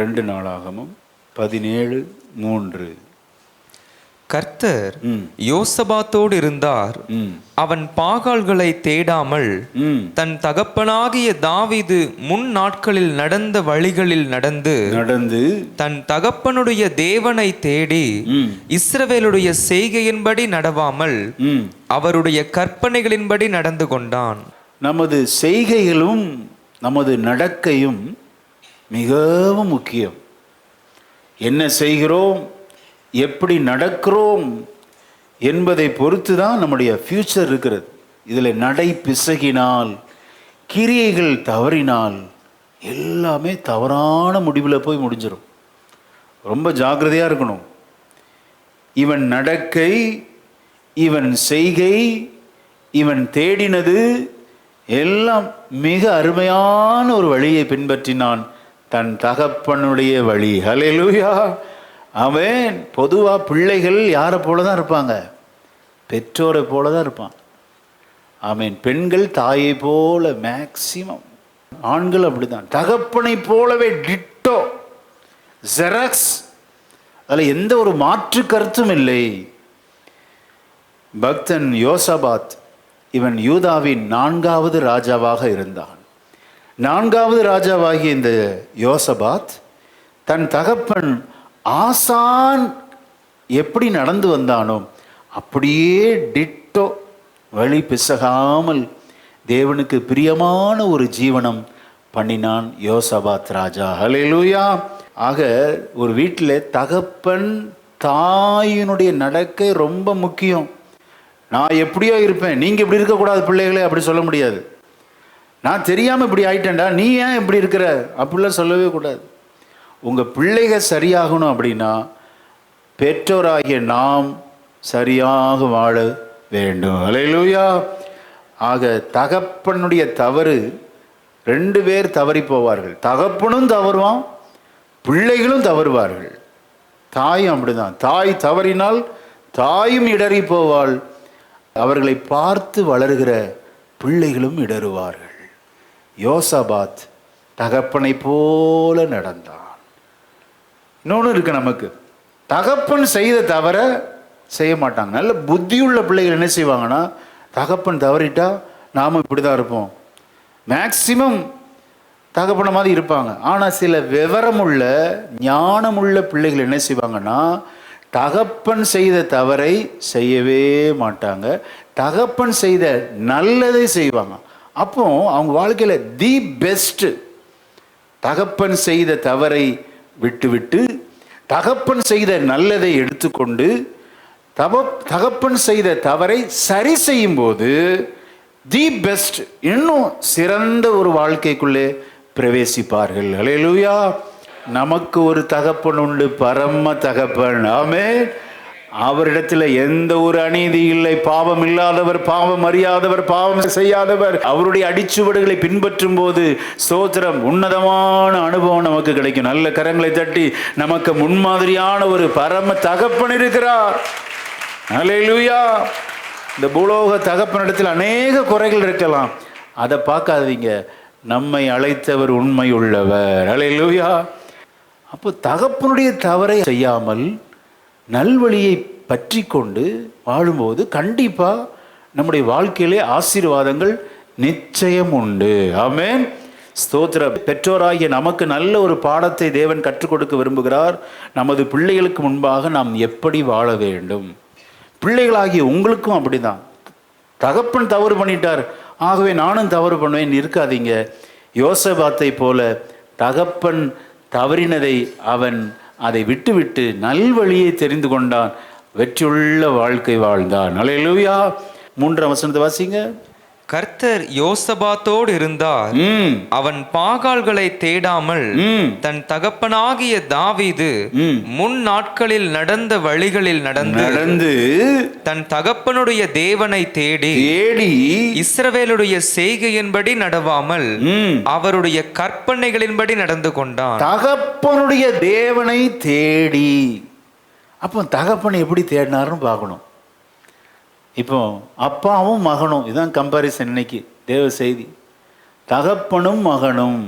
2 நாளாகமம் 17:3. கர்த்தர் யோசபாத்தோடு இருந்தார். அவன் பாகால்களை தேடாமல் தன் தகப்பனாகிய தாவீது முன் நாட்களில் நடந்த வழிகளில் நடந்து தன் தகப்பனுடைய தேவனை தேடி இஸ்ரவேலுடைய செய்கையின்படி நடவாமல் அவருடைய கற்பனைகளின்படி நடந்து கொண்டான். நமது செய்கைகளும் நமது நடக்கையும் மிகவும் முக்கியம். என்ன செய்கிறோம், எப்படி நடக்கிறோம் என்பதை பொறுத்து தான் நம்முடைய ஃப்யூச்சர் இருக்கிறது. இதில் நடை பிசகினால், கிரியைகள் தவறினால் எல்லாமே தவறான முடிவில் போய் முடிஞ்சிடும். ரொம்ப ஜாக்கிரதையாக இருக்கணும். இவன் நடக்கை, இவன் செய்கை, இவன் தேடினது எல்லாம் மிக அருமையான ஒரு வழியை பின்பற்றினான், தன் தகப்பனுடைய வழி. ஹல்லேலூயா. அவன் பொதுவாக பிள்ளைகள் யாரை போல தான் இருப்பாங்க, பெற்றோரை போல தான் இருப்பான். ஆமேன். பெண்கள் தாயை போல, மேக்சிமம் ஆண்கள் அப்படிதான், தகப்பனை போலவே டிட்டோ, ஜெராக்ஸ். அதில் எந்த ஒரு மாற்று கருத்தும் இல்லை. பக்தன் யோசபாத், இவன் யூதாவின் 4வது ராஜாவாக இருந்தான். 4வது ராஜாவாகிய இந்த யோசபாத் தன் தகப்பன் ஆசான் எப்படி நடந்து வந்தானோ அப்படியே டிட்டோ, வழி பிசகாமல் தேவனுக்கு பிரியமான ஒரு ஜீவனம் பண்ணினான் யோசபாத் ராஜா. ஹல்லேலூயா. ஆக ஒரு வீட்டில் தகப்பன் தாயினுடைய நடக்கை ரொம்ப முக்கியம். நான் எப்படியோ இருப்பேன், நீங்கள் இப்படி இருக்கக்கூடாது பிள்ளைகளே, அப்படி சொல்ல முடியாது. நான் தெரியாமல் இப்படி ஆயிட்டேன்டா, நீ ஏன் இப்படி இருக்கிற, அப்படிலாம் சொல்லவே கூடாது. உங்கள் பிள்ளைகள் சரியாகணும் அப்படின்னா பெற்றோராகிய நாம் சரியாக வாழ வேண்டும். ஹல்லேலூயா. ஆக தகப்பனுடைய தவறு, 2 பேர் தவறி போவார்கள். தகப்பனும் தவறுவான், பிள்ளைகளும் தவறுவார்கள். தாயும் அப்படிதான். தாய் தவறினால் தாயும் இடறி போவாள், அவர்களை பார்த்து வளருகிற பிள்ளைகளும் இடறுவார்கள். யோசபாத் தகப்பனை போல நடந்தான். இன்னொன்று இருக்கு, நமக்கு தகப்பன் செய்த தவற செய்ய மாட்டாங்க. நல்ல புத்தியுள்ள பிள்ளைகள் என்ன செய்வாங்கன்னா, தகப்பன் தவறிட்டா நாம இப்படி தான் இருப்போம், மேக்சிமம் தகப்பன மாதிரி இருப்பாங்க. ஆனால் சில விவரமுள்ள ஞானமுள்ள பிள்ளைகள் என்ன செய்வாங்கன்னா, தகப்பன் செய்த தவறை செய்யவே மாட்டாங்க, தகப்பன் செய்த நல்லதை செய்வாங்க. அப்போ அவங்க வாழ்க்கையில் தி பெஸ்ட், தகப்பன் செய்த தவறை விட்டுவிட்டு தகப்பன் செய்த நல்லதை எடுத்துக்கொண்டு தகப்பன் செய்த தவறை சரி செய்யும் போது தி பெஸ்ட், இன்னும் சிறந்த ஒரு வாழ்க்கைக்குள்ளே பிரவேசிப்பார்கள். ஹல்லேலூயா. நமக்கு ஒரு தகப்பன் உண்டு, பரம தகப்பன். ஆமென். அவரிடத்தில் எந்த ஒரு அநீதி இல்லை. பாவம் இல்லாதவர், பாவம் அறியாதவர், பாவம் செய்யாதவர். அவருடைய அடிச்சுவடுகளை பின்பற்றும் போது ஸ்தோத்திரம், உன்னதமான அனுபவம் நமக்கு கிடைக்கும். நல்ல கரங்களை தட்டி, நமக்கு முன்மாதிரியான ஒரு பரம தகப்பன் இருக்கிறார். ஹல்லேலூயா. இந்த பூலோக தகப்பனிடத்தில் அநேக குறைகள் இருக்கலாம், அதை பார்க்காதீங்க. நம்மை அழைத்தவர் உண்மை உள்ளவர். ஹல்லேலூயா. அப்போ தகப்பனுடைய தவறை செய்யாமல் நல்வழியை பற்றி கொண்டு வாழும்போது கண்டிப்பாக நம்முடைய வாழ்க்கையிலே ஆசீர்வாதங்கள் நிச்சயம் உண்டு. ஆமென். ஸ்தோத்திர. பெற்றோராகிய நமக்கு நல்ல ஒரு பாடத்தை தேவன் கற்றுக் கொடுக்க விரும்புகிறார். நமது பிள்ளைகளுக்கு முன்பாக நாம் எப்படி வாழ வேண்டும். பிள்ளைகளாகிய உங்களுக்கும் அப்படிதான். தகப்பன் தவறு பண்ணிட்டார், ஆகவே நானும் தவறு பண்ணுவேன் இருக்காதீங்க. யோசபாத்தை போல தகப்பன் தவறினதை அவன் அதை விட்டுவிட்டு நல்வழியை தெரிந்து கொண்டான், வெற்றியுள்ள வாழ்க்கை வாழ்ந்தான். ஹல்லேலூயா. 3ஆம் வசனத்தை வாசிங்க. கர்த்தர் யோசபாத்தோடு இருந்தார். அவன் பாகால்களை தேடாமல் தன் தகப்பனாகிய தாவீது முன் நாட்களில் நடந்த வழிகளில் நடந்து தன் தகப்பனுடைய தேவனை தேடி இஸ்ரவேலுடைய செய்கையின்படி நடவாமல் அவருடைய கற்பனைகளின்படி நடந்து கொண்டான். தகப்பனுடைய தேவனை தேடி. அப்போ தகப்பனை எப்படி தேடினாருன்னு பார்க்கணும். இப்போ அப்பாவும் மகனும், இதுதான் கம்பாரிசன் இன்னைக்கு தேவ செய்தி. தகப்பனும் மகனும்.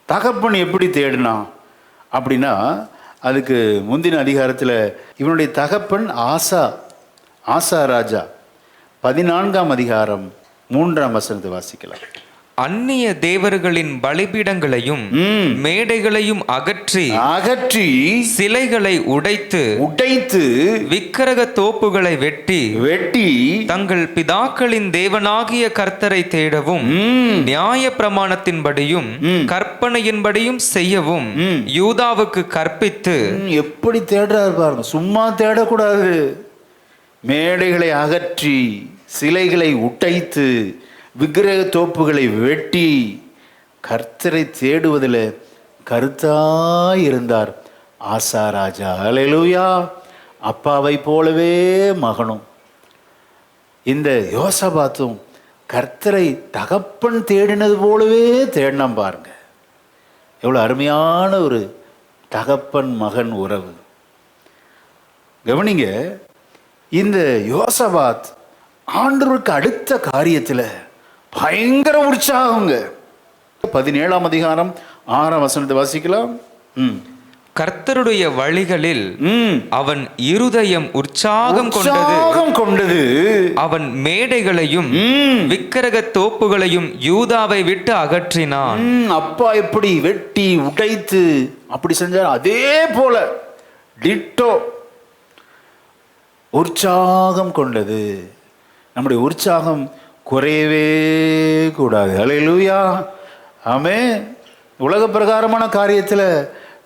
தகப்பன் எப்படி தேடினான், அப்படின்னா அதுக்கு முந்தின அதிகாரத்தில் இவனுடைய தகப்பன் ஆசா ராஜா. 14ஆம் அதிகாரம் 3ஆம் வசனத்தை வாசிக்கலாம். அந்நிய தேவர்களின் பலிபீடங்களையும் மேடைகளையும் அகற்றி சிலைகளை உடைத்து விக்கிரக தோப்புகளை வெட்டி தங்கள் பிதாக்களின் தேவனாகிய கர்த்தரை தேடவும் நியாய பிரமாணத்தின்படியும் கற்பனையின்படியும் செய்யவும் யூதாவுக்கு கற்பித்து. எப்படி தேடுறாரு பாருங்க, சும்மா தேடக்கூடாது. மேடைகளை அகற்றி சிலைகளை உடைத்து விக்கிரக தோப்புகளை வெட்டி கர்த்தரை தேடுவதில் கருத்தாயிருந்தார் ஆசா ராஜா. அல்லேலூயா. அப்பாவை போலவே மகனும். இந்த யோசபாத்தும் கர்த்தரை தகப்பன் தேடினது போலவே தேடினான் பாருங்க. எவ்வளோ அருமையான ஒரு தகப்பன் மகன் உறவு. கவனிங்க, இந்த யோசபாத் ஆண்டவருக்கு அடுத்த காரியத்தில் பயங்கர உற்சாகங்க. 17ஆம் அதிகாரம் 6ஆம் வசனத்தை வாசிக்கலாம். கர்த்தருடைய வழிகளில் அவன் இருதயம் உற்சாகம் கொண்டது. அவன் மேடைகளையும் விக்கிரக தோப்புகளையும் யூதாவை விட்டு அகற்றினான். அப்பா எப்படி வெட்டி உடைத்து அப்படி செஞ்சார், அதே போல டிட்டோ உற்சாகம் கொண்டது. நம்முடைய உற்சாகம் குறையவே கூடாது. அல்லேலூயா. ஆமென். உலக பிரகாரமான காரியத்தில்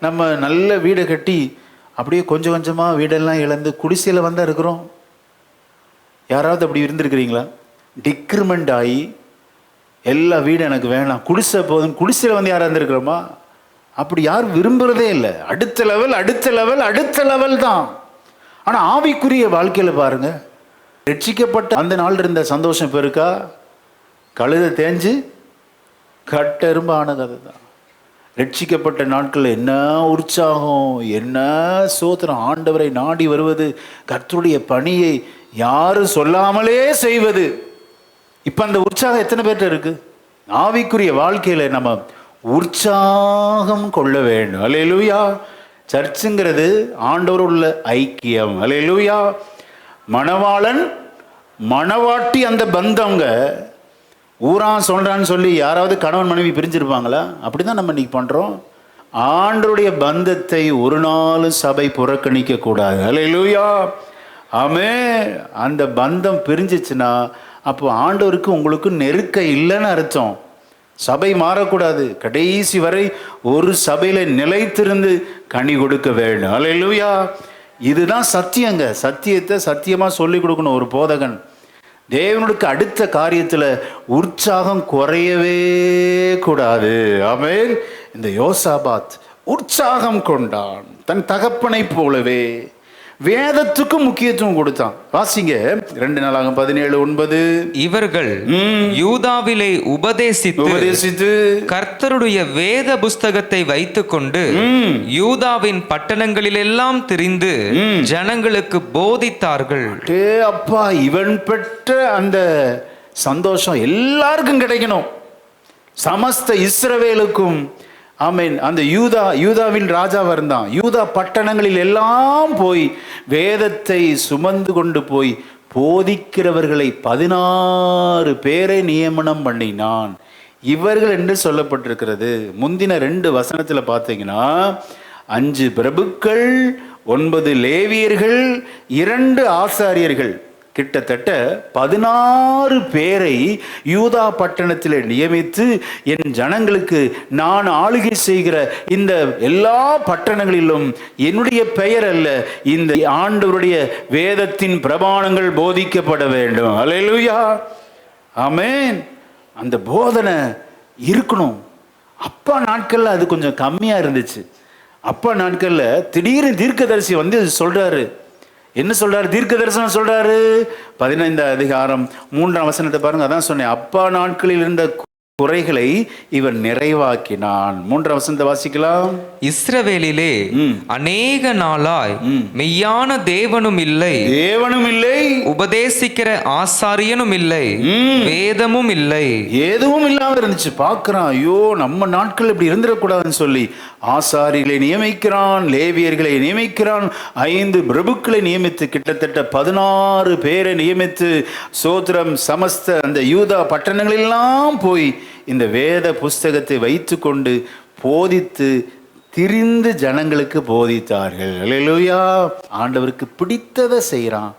நம்ம நல்ல வீடை கட்டி அப்படியே கொஞ்சம் கொஞ்சமாக வீடெல்லாம் இழந்து குடிசையில் வந்தால் இருக்கிறோம். யாராவது அப்படி இருந்திருக்கிறீங்களா? டிக்ரிமெண்ட் ஆகி எல்லா வீடு எனக்கு வேணாம், குடிசை போதும், குடிசையில் வந்து யாராக இருந்திருக்கிறோமா? அப்படி யாரும் விரும்புகிறதே இல்லை. அடுத்த லெவல் தான். ஆனால் ஆவிக்குரிய வாழ்க்கையில் பாருங்கள், ரட்சிக்கப்பட்ட அந்த நாள் இருந்த சந்தோஷம் இப்போ இருக்கா? கழுதை தேஞ்சு கட்டெரும்பு ஆன கதை தான். ரட்சிக்கப்பட்ட நாட்களில் என்ன உற்சாகம், என்ன சோத்திரம்! ஆண்டவரை நாடி வருவது, கர்த்தருடைய பணியை யாரும் சொல்லாமலே செய்வது. இப்போ அந்த உற்சாகம் எத்தனை பேர்ட்ட இருக்கு? ஆவிக்குரிய வாழ்க்கையில் நம்ம உற்சாகம் கொள்ள வேண்டும். அல்லேலூயா. சர்ச்சுங்கிறது ஆண்டவர் உள்ள ஐக்கியம். அல்லேலூயா. மணவாளன் மணவாட்டி அந்த பந்தங்க ஊரான் சொல்றான்னு சொல்லி யாராவது கணவன் மனைவி பிரிஞ்சிருப்பாங்களா? அப்படிதான் நம்ம இன்னைக்கு பண்றோம். ஆண்டவருடைய பந்தத்தை ஒரு நாளும் சபை புறக்கணிக்க கூடாது. அல்லேலூயா. ஆமென். அந்த பந்தம் பிரிஞ்சிச்சுன்னா அப்போ ஆண்டவருக்கு உங்களுக்கு நெருக்க இல்லைன்னு அர்த்தம். சபை மாறக்கூடாது. கடைசி வரை ஒரு சபையில நிலைத்திருந்து கனி கொடுக்க வேண்டும். அல்லேலூயா. இதுதான் சத்தியங்க. சத்தியத்தை சத்தியமாக சொல்லிக் கொடுக்கணும் ஒரு போதகன். தேவனுக்கு அடுத்த காரியத்தில் உற்சாகம் குறையவே கூடாது. ஆமென். இந்த யோசாபாத் உற்சாகம் கொண்டான், தன் தகப்பனை போலவே. வேதத்துக்கு முக்கியத்துவம் கொடுத்தான். வாசிங்க 2 நாளாகமம் 17:9. இவர்கள் யூதாவிலே உபதேசித்து கர்த்தருடைய வேத புஸ்தகத்தை வைத்துக்கொண்டு யூதாவின் பட்டணங்களிலெல்லாம் திரிந்து ஜனங்களுக்கு போதித்தார்கள். அப்பா, இவன் பெற்ற அந்த சந்தோஷம் எல்லாருக்கும் கிடைக்கணும், சமஸ்த இஸ்ரவேலுக்கும். ஆமென். அந்த யூதாவின் ராஜா இருந்தான். யூதா பட்டணங்களில் எல்லாம் போய் வேதத்தை சுமந்து கொண்டு போய் போதிக்கிறவர்களை 16 பேரை நியமனம் பண்ணினான். இவர்கள் என்று சொல்லப்பட்டிருக்கிறது. முந்தின 2 வசனத்தில் பார்த்தீங்கன்னா 5 பிரபுக்கள், 9 லேவியர்கள், 2 ஆசாரியர்கள், கிட்டத்தட்ட 16 பேரை யூதா பட்டணத்தில் நியமித்து, என் ஜனங்களுக்கு நான் ஆளுகை செய்கிற இந்த எல்லா பட்டணங்களிலும் என்னுடைய பெயர் அல்ல, இந்த ஆண்டவருடைய வேதத்தின் பிரமாணங்கள் போதிக்கப்பட வேண்டும். அல்லேலூயா. ஆமென். அந்த போதனை இருக்கணும். அப்பா நாட்கள்ல அது கொஞ்சம் கம்மியா இருந்துச்சு. அப்பா நாட்கள்ல திடீர்னு தீர்க்கதரிசி வந்து சொல்றாரு. என்ன சொல்றாரு? தீர்க்க தரிசனம் சொல்றாரு. 15ஆம் அதிகாரம் 3ஆம் வசனத்தை பாருங்க. அதான் சொன்னேன், அப்பா நாட்களில் இருந்த குறைகளை இவன் நிறைவாக்கினான். 3 வசனத்தை வாசிக்கலாம். இஸ்ரவேலிலே அநேக நாளாய் மெய்யான தேவனும் இல்லை, உபதேசிக்கிற ஆசாரியனும் இல்லை, வேதமும் இல்லை. எதுவும் இல்லாம இருந்துச்சு. பார்க்கிறான், ஐயோ நம்ம நாட்கள் இப்படி இருந்துடக்கூடாதுன்னு சொல்லி ஆசாரிகளை நியமிக்கிறான், லேவியர்களை நியமிக்கிறான், 5 பிரபுக்களை நியமித்து கிட்டத்தட்ட 16 பேரை நியமித்து சோத்திரம் சமஸ்த அந்த யூதா பட்டணங்களெல்லாம் போய் இந்த வேத புஸ்தகத்தை வைத்து கொண்டு போதித்து திரிந்து ஜனங்களுக்கு போதித்தார்கள். அல்லேலூயா. ஆண்டவருக்கு பிடித்ததை செய்கிறான்,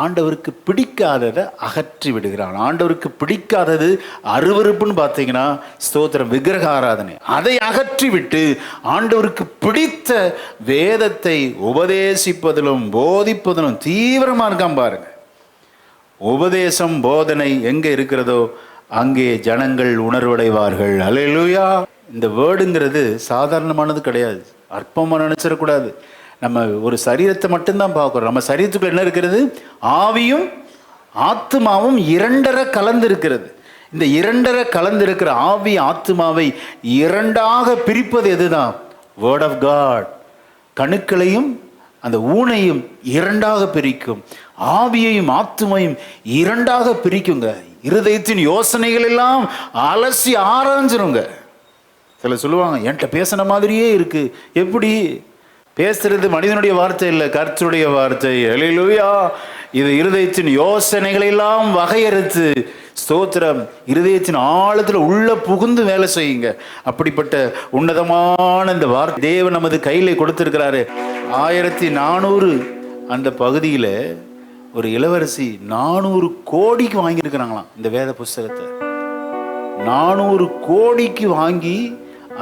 ஆண்டவருக்கு பிடிக்காததை அகற்றி விடுகிறான். ஆண்டவருக்கு பிடிக்காதது அருவருப்புன்னு பார்த்தீங்கன்னா ஸ்தோத்திரம் விக்கிரக ஆராதனை. அதை அகற்றி விட்டு ஆண்டவருக்கு பிடித்த வேதத்தை உபதேசிப்பதிலும் போதிப்பதிலும் தீவிரமாக இருக்கான் பாருங்க. உபதேசம் போதனை எங்கே இருக்கிறதோ அங்கே ஜனங்கள் உணர்வடைவார்கள். அல்லேலூயா. இந்த வேர்டுங்கிறது சாதாரணமானது கிடையாது, அற்பமாக நினைச்சிடக்கூடாது. நம்ம ஒரு சரீரத்தை மட்டும்தான் பார்க்குறோம். நம்ம சரீரத்துக்குள்ள என்ன இருக்கிறது? ஆவியும் ஆத்துமாவும் 2 கலந்து இருக்கிறது. இந்த 2 கலந்து இருக்கிற ஆவி ஆத்துமாவை 2 பிரிப்பது எதுதான்? Word of God. கணுக்களையும் அந்த ஊனையும் 2 பிரிக்கும், ஆவியையும் ஆத்துமையும் 2 பிரிக்குங்க. இருதயத்தின் யோசனைகள் எல்லாம் அலசி ஆராய்ஞ்சிருங்க. சில சொல்லுவாங்க, என்கிட்ட பேசின மாதிரியே இருக்கு. எப்படி பேசுறது? மனிதனுடைய வார்த்தை இல்லை, கர்த்தருடைய வார்த்தை. அல்லேலூயா. இது இருதயத்தின் யோசனைகளை எல்லாம் வகையறுத்து ஸ்தோத்திரம் இருதயத்தின் ஆழத்தில் உள்ள புகுந்து வேலை செய்யுங்க. அப்படிப்பட்ட உன்னதமான இந்த வார்த்தை தேவன் நமது கையில் கொடுத்திருக்கிறாரு. 1400 அந்த பகுதியில் ஒரு இளவரசி 400 கோடிக்கு வாங்கியிருக்கிறாங்களாம் இந்த வேத புஸ்தகத்தை. 400 கோடிக்கு வாங்கி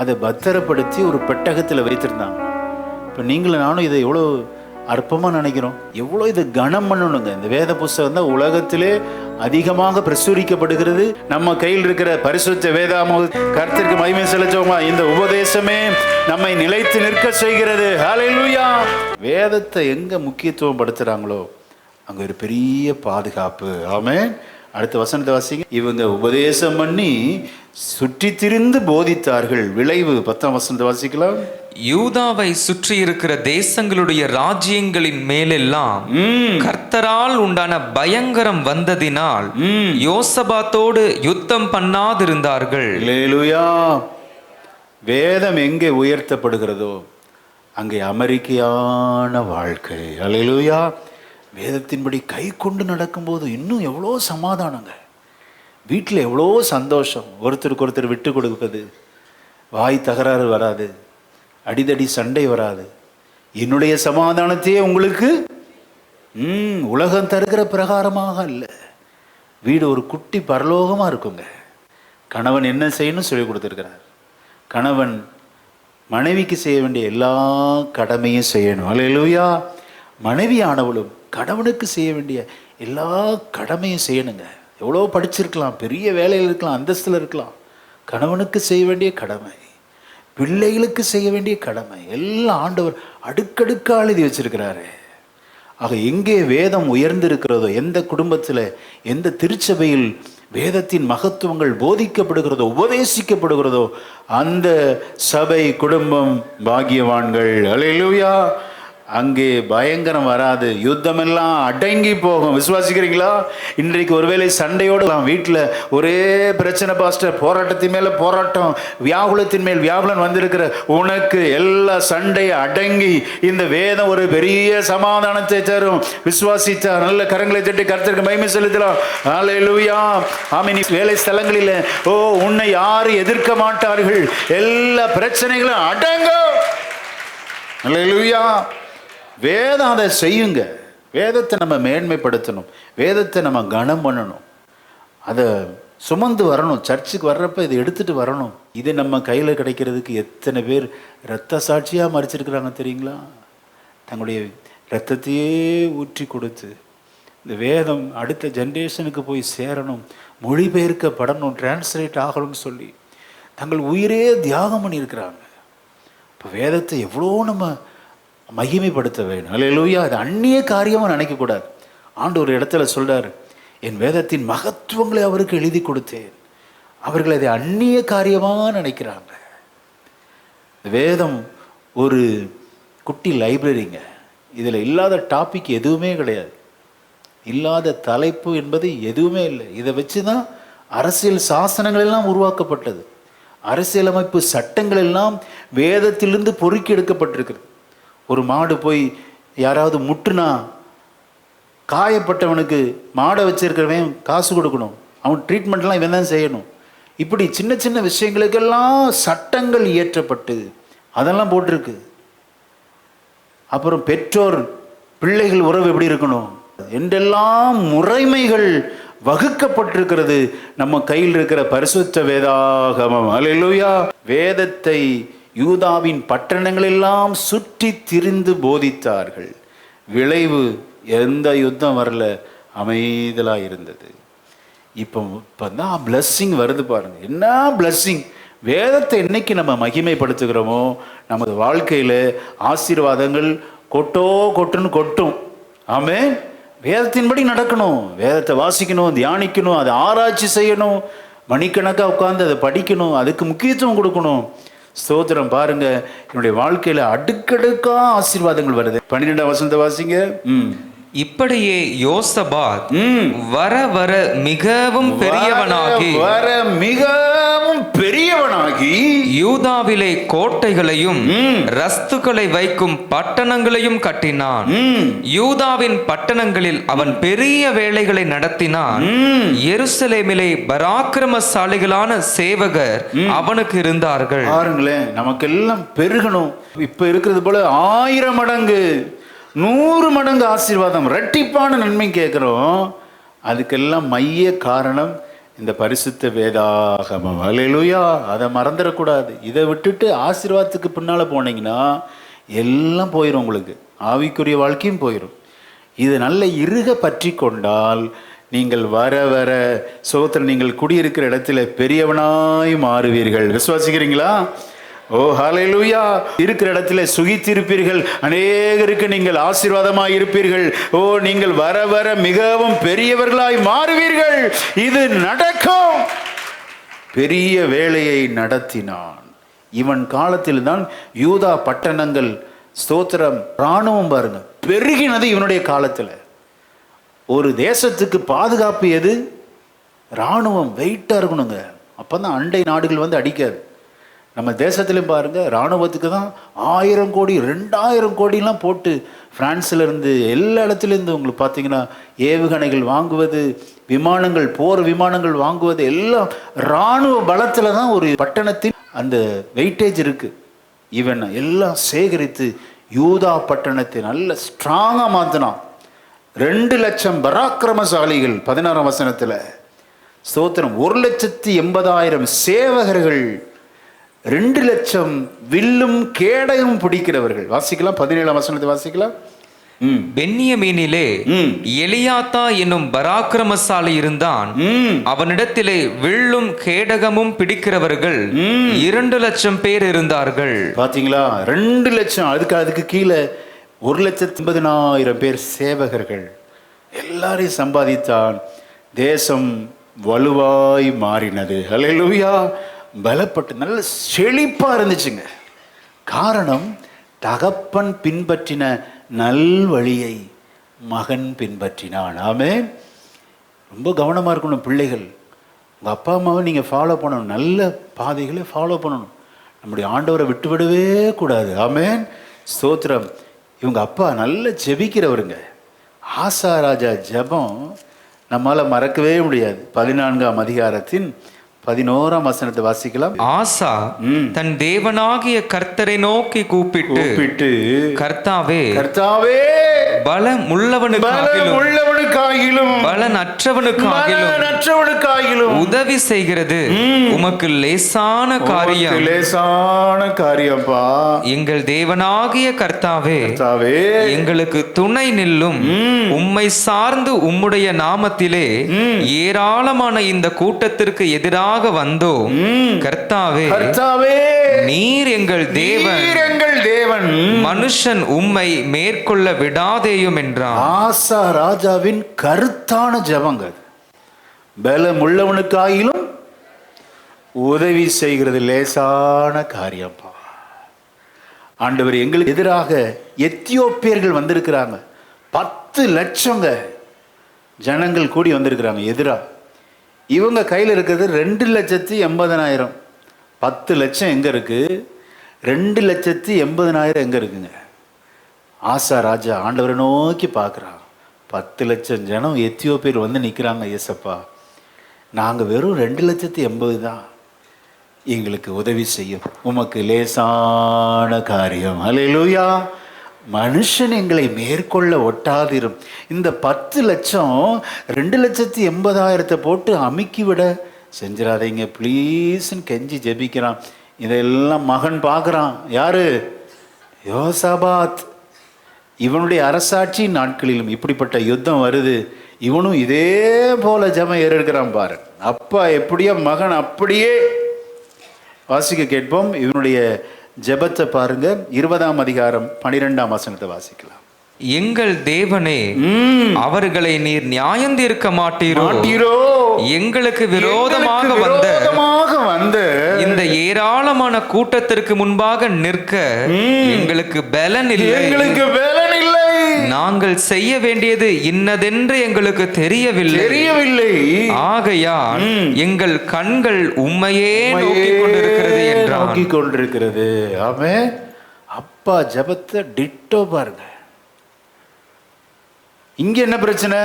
அதை பத்திரப்படுத்தி ஒரு பெட்டகத்தில் வைத்திருந்தாங்க. இப்போ நீங்களும் நானும் இதை எவ்வளோ அற்பமாக நினைக்கிறோம், எவ்வளோ இதை கனம் பண்ணணுங்க. இந்த வேத புஸ்தகம் தான் உலகத்திலே அதிகமாக பிரசுரிக்கப்படுகிறது. நம்ம கையில் இருக்கிற பரிசுத்த வேதாம கர்த்தருக்கு மகிமை செலுத்துவோமா? இந்த உபதேசமே நம்மை நிலைத்து நிற்க செய்கிறது. ஹல்லேலூயா. வேதத்தை எங்க முக்கியத்துவம் படுத்துறாங்களோ அங்க ஒரு பெரிய பாதுகாப்பு. ஆமென். அடுத்த வசனத்தை வாசிங்க. இவங்க உபதேசம் பண்ணி சுற்றி திரிந்து போதித்தார்கள். விளைவு 10ஆம் வசனத்தை வாசிக்கலாம். யூதாவை சுற்றி இருக்கிற தேசங்களுடைய ராஜ்யங்களின் மேலெல்லாம் கர்த்தரால் உண்டான பயங்கரம் வந்ததினால் யோசபாத்தோடு யுத்தம் பண்ணாதிருந்தார்கள். அல்லேலூயா. வேதம் எங்கே உயர்த்தப்படுகிறதோ அங்கே அமெரிக்கையான வாழ்க்கை. அல்லேலூயா. வேதத்தின்படி கை கொண்டு நடக்கும்போது இன்னும் எவ்வளோ சமாதானங்க, வீட்டில் எவ்வளோ சந்தோஷம். ஒருத்தருக்கு ஒருத்தர் விட்டு கொடுப்பது, வாய் தகராறு வராது, அடிதடி சண்டை வராது. என்னுடைய சமாதானத்தையே உங்களுக்கு உலகம் தருகிற பிரகாரமாக அல்ல. வீடு ஒரு குட்டி பரலோகமாக இருக்குங்க. கணவன் என்ன செய்யணும் சொல்லி கொடுத்துருக்கிறார். கணவன் மனைவிக்கு செய்ய வேண்டிய எல்லா கடமையும் செய்யணும். அல்லேலூயா. மனைவியானவளும் கணவனுக்கு செய்ய வேண்டிய எல்லா கடமையும் செய்யணுங்க. எவ்வளோ படிச்சிருக்கலாம், பெரிய வேலையில் இருக்கலாம், அந்தஸ்தில் இருக்கலாம், கணவனுக்கு செய்ய வேண்டிய கடமை, பிள்ளைகளுக்கு செய்ய வேண்டிய கடமை எல்லாம் ஆண்டவர் அடுக்கடுக்காக எழுதி வச்சிருக்கிறாரு. ஆக எங்கே வேதம் உயர்ந்திருக்கிறதோ, எந்த குடும்பத்தில் எந்த திருச்சபையில் வேதத்தின் மகத்துவங்கள் போதிக்கப்படுகிறதோ உபதேசிக்கப்படுகிறதோ அந்த சபை குடும்பம் பாக்கியவான்கள். அல்லேலூயா. அங்கே பயங்கரம் வராது, யுத்தமெல்லாம் அடங்கி போகும். விசுவாசிக்கிறீங்களா? இன்றைக்கு ஒருவேளை சண்டையோடு வீட்டில் ஒரே பிரச்சனை பாஸ்டர், போராட்டத்தின் மேலே போராட்டம், வியாகுலத்தின் மேல் வியாகுலன் வந்திருக்கிற உனக்கு எல்லா சண்டையை அடங்கி இந்த வேதம் ஒரு பெரிய சமாதானத்தை தரும். விசுவாசித்தா நல்ல கரங்களை தட்டி கர்த்தருக்கு மகிமை செலுத்தலாம். அல்லேலூயா. ஆமென். வேலை ஸ்தலங்களில் உன்னை யாரும் எதிர்க்க மாட்டார்கள், எல்லா பிரச்சனைகளும் அடங்கும். அல்லேலூயா. வேதம் அதை செய்யுங்க. வேதத்தை நம்ம மேன்மைப்படுத்தணும், வேதத்தை நம்ம கனம் பண்ணணும், அதை சுமந்து வரணும். சர்ச்சுக்கு வர்றப்ப இதை எடுத்துகிட்டு வரணும். இது நம்ம கையில் கிடைக்கிறதுக்கு எத்தனை பேர் இரத்த சாட்சியாக மறிச்சிருக்கிறாங்க தெரியுங்களா? தங்களுடைய இரத்தத்தையே ஊற்றி கொடுத்து இந்த வேதம் அடுத்த ஜென்ரேஷனுக்கு போய் சேரணும், மொழிபெயர்க்கப்படணும், டிரான்ஸ்லேட் ஆகணும்னு சொல்லி தங்கள் உயிரே தியாகம் பண்ணியிருக்கிறாங்க. இப்போ வேதத்தை எவ்வளோ நம்ம மகிமைப்படுத்த வேண்டும். அல்லேலூயா. அது அந்நிய காரியமாக நினைக்கக்கூடாது. ஆண்டு ஒரு இடத்துல சொல்றார், என் வேதத்தின் மகத்துவங்களை அவருக்கு எழுதி கொடுத்தேன். அவர்கள் அதை அந்நிய காரியமாக நினைக்கிறாங்க. வேதம் ஒரு குட்டி லைப்ரரிங்க. இதில் இல்லாத டாபிக் எதுவுமே கிடையாது, இல்லாத தலைப்பு என்பது எதுவுமே இல்லை. இதை வச்சு தான் அரசியல் சாசனங்கள் எல்லாம் உருவாக்கப்பட்டது. அரசியலமைப்பு சட்டங்கள் எல்லாம் வேதத்திலிருந்து பொறுக்கி எடுக்கப்பட்டிருக்கிறது. ஒரு மாடு போய் யாராவது முட்டுனா காயப்பட்டவனுக்கு மாடை வச்சிருக்கிறவன் காசு கொடுக்கணும், அவன் ட்ரீட்மெண்ட்லாம் இவன் தான் செய்யணும். இப்படி சின்ன சின்ன விஷயங்களுக்கெல்லாம் சட்டங்கள் இயற்றப்பட்டு அதெல்லாம் போட்டிருக்கு. அப்புறம் பெற்றோர் பிள்ளைகள் உறவு எப்படி இருக்கணும் என்றெல்லாம் முறைமைகள் வகுக்கப்பட்டிருக்கிறது நம்ம கையில் இருக்கிற பரிசுத்த வேதாகமம். அல்லேலூயா. வேதத்தை யூதாவின் பட்டணங்களெல்லாம் சுற்றி திரிந்து போதித்தார்கள். விளைவு எந்த யுத்தம் வரல, அமைதலாக இருந்தது. இப்போ தான் பிளஸ்ஸிங் வருது பாருங்க. என்ன பிளஸ்ஸிங்! வேதத்தை என்னைக்கு நம்ம மகிமைப்படுத்துகிறோமோ நமது வாழ்க்கையில் ஆசீர்வாதங்கள் கொட்டுன்னு கொட்டும். ஆமென். வேதத்தின்படி நடக்கணும், வேதத்தை வாசிக்கணும், தியானிக்கணும், அதை ஆராய்ச்சி செய்யணும், மணிக்கணக்காக உட்காந்து அதை படிக்கணும், அதுக்கு முக்கியத்துவம் கொடுக்கணும். ஸ்தோத்திரம். பாருங்க, என்னுடைய வாழ்க்கையில் அடுக்கடுக்கா ஆசீர்வாதங்கள் வருது. 12ஆம் வசனத்தை வாசிங்க. இப்படியே யோசபாத் வர வர மிகவும் பெரியவனாகி யூதாவிலே கோட்டைகளையும் ரஸ்துக்களை வைக்கும் பட்டணங்களையும் கட்டினான். யூதாவின் பட்டணங்களில் அவன் பெரிய வேலைகளை நடத்தினான். எருசலேமிலே பராக்கிரமசாலிகளான சேவகர் அவனுக்கு இருந்தார்கள். பாருங்களேன், நமக்கெல்லாம் பெருகணும். இப்ப இருக்கிறது போல 1000 மடங்கு 100 மடங்கு ஆசீர்வாதம், இரட்டிப்பான நன்மை கேட்குறோம். அதுக்கெல்லாம் மைய காரணம் இந்த பரிசுத்த வேதாகமம். அல்லேலூயா. அதை மறந்துடக்கூடாது. இதை விட்டுட்டு ஆசீர்வாதத்துக்கு பின்னால் போனீங்கன்னா எல்லாம் போயிடும், உங்களுக்கு ஆவிக்குரிய வாழ்க்கையும் போயிடும். இது நல்ல இறுக பற்றி கொண்டால் நீங்கள் வர வர சோத்திரம், நீங்கள் குடியிருக்கிற இடத்துல பெரியவனாய் மாறுவீர்கள். விசுவாசிக்கிறீங்களா? ஓ ஹல்லேலூயா. இருக்கிற இடத்துல சுகித்திருப்பீர்கள், அநேகருக்கு நீங்கள் ஆசீர்வாதமாய் இருப்பீர்கள். ஓ, நீங்கள் வர வர மிகவும் பெரியவர்களாய் மாறுவீர்கள். இது நடக்கும். பெரிய வேலையை நடத்தினான். இவன் காலத்தில் தான் யூதா பட்டணங்கள், ஸ்தோத்திரம், இராணுவம் பாருங்க பெருகினது இவனுடைய காலத்தில். ஒரு தேசத்துக்கு பாதுகாப்பு எது? இராணுவம் வெயிட்டா இருக்கணுங்க. அப்பதான் அண்டை நாடுகள் வந்து அடிக்காது. நம்ம தேசத்துலையும் பாருங்கள், இராணுவத்துக்கு தான் 1000 கோடி 2000 கோடிலாம் போட்டு பிரான்ஸ்லேருந்து எல்லா இடத்துலேருந்து உங்களுக்கு பார்த்தீங்கன்னா ஏவுகணைகள் வாங்குவது, விமானங்கள், போர் விமானங்கள் வாங்குவது எல்லாம் இராணுவ பலத்தில் தான் ஒரு பட்டணத்தின் அந்த வெயிட்டேஜ் இருக்குது. இவன் எல்லாம் சேகரித்து யூதா பட்டணத்தை நல்ல ஸ்ட்ராங்காக மாற்றினான். 2 லட்சம் பராக்கிரமசாலிகள். 16ஆம் வசனத்தில் ஸ்தோத்திரம். 1,80,000 சேவகர்கள், 2 லட்சம் வில்லும் கேடயம் பிடிக்கிறவர்கள். வாசிக்கலாம், 17ஆம் வசனத்தை வாசிக்கலாம். பென்யமீனிலே எலியாத்தா என்னும் பராக்கிரமசாலி இருந்தான். அவனிடத்திலே வில்லும் கேடகமும் பிடிக்கிறவர்கள் 2 லட்சம் பேர் இருந்தார்கள். பாத்தீங்களா? 2 லட்சம். அதுக்கு கீழே 1,80,000 பேர் சேவகர்கள். எல்லாரையும் சம்பாதித்தான். தேசம் வலுவாய் மாறினது. ஹல்லேலூயா. பலப்பட்டு நல்ல செழிப்பாக இருந்துச்சுங்க. காரணம், தகப்பன் பின்பற்றின நல் வழியை மகன் பின்பற்றினான். ஆமென். ரொம்ப கவனமாக இருக்கணும் பிள்ளைகள். உங்கள் அப்பா அம்மாவை நீங்கள் ஃபாலோ பண்ணணும், நல்ல பாதைகளை ஃபாலோ பண்ணணும். நம்முடைய ஆண்டவரை விட்டுவிடவே கூடாது. ஆமென். ஸ்தோத்திரம். இவங்க அப்பா நல்ல ஜெபிக்கிறவருங்க. ஆசா ராஜா ஜெபம் நம்மளால் மறக்கவே முடியாது. 14ஆம் அதிகாரத்தின் 11ஆம் வசனத்தை வாசிக்கலாம். ஆசா தன் தேவனாகிய கர்த்தரை நோக்கி கூப்பிட்டு கர்த்தாவே, கர்த்தாவே, பலமுள்ளவனுக்காகிலும் பலனற்றவனுக்காகிலும் உதவி செய்கிறது உமக்கு லேசான காரியம். லேசான காரியம்பா. எங்கள் தேவனாகிய கர்த்தாவே, எங்களுக்கு துணை நில்லும். உம்மை சார்ந்து உம்முடைய நாமத்திலே ஏராளமான இந்த கூட்டத்திற்கு எதிராக வந்தோம். கர்த்தாவே, நீர் எங்கள் தேவன், மனுஷன் உம்மை மேற்கொள்ள விடாதேயும் என்றான். ஆசா ராஜாவின் கருத்தான ஜெபங்க. பலம் உள்ளவனுக்காயிலும் உதவி செய்கிறது லேசான காரியம்ப்பா. ஆண்டவர், எங்களுக்கு எதிராக எத்தியோப்பியர்கள் வந்திருக்கிறாங்க. 10 லட்சங்க ஜனங்கள் கூடி வந்திருக்கிறாங்க எதிராக. இவங்க கையில் இருக்கிறது 2,80,000. 10 லட்சம் எங்கே இருக்குது? 2,80,000 எங்கே இருக்குங்க? ஆசா ராஜா ஆண்டவரை நோக்கி பார்க்குறான். 10 லட்சம் ஜனம் எத்தியோப்பியர் வந்து நிற்கிறாங்க. ஏசப்பா, நாங்கள் வெறும் 2,80,000 தான், எங்களுக்கு உதவி செய்யும், உமக்கு லேசான காரியம். அல்லேலூயா. மனுஷன் எங்களை மேற்கொள்ள ஒட்டாதிரும். இந்த 10 லட்சம் 2,80,000 போட்டு அமுக்கி விட செஞ்சிடாதீங்க ப்ளீஸ்ன்னு கெஞ்சி ஜெபிக்கிறான். இதெல்லாம் மகன் பார்க்குறான். யாரு? யோசாபாத். இவனுடைய அரசாட்சி நாட்களிலும் இப்படிப்பட்ட யுத்தம் வருது. இவனும் இதே போல ஜெபம் ஏறெடுக்கிறான் பாரு. அப்பா எப்படியோ மகன் அப்படியே. வாசிக்க கேட்போம் இவனுடைய ஜெபத்தை பாருங்க. 20ஆம் அதிகாரம் 12ஆம் வசனத்தை வாசிக்கலாம். எங்கள் தேவனே, அவர்களை நீர் நியாயந்தீர்க்க மாட்டீரோ? எங்களுக்கு விரோதமாக வந்த இந்த ஏராளமான கூட்டத்திற்கு முன்பாக நிற்க எங்களுக்கு பலன் இல்லை. நாங்கள் செய்ய வேண்டியது இன்னதென்று எங்களுக்கு தெரியவில்லை. ஆகையால் எங்கள் கண்கள் உம்மையே நோக்கிக் கொண்டிருக்கிறது. ஆமென். அப்பா ஜெபத்தை டிட்டோ பாருங்க. இங்க என்ன பிரச்சனை?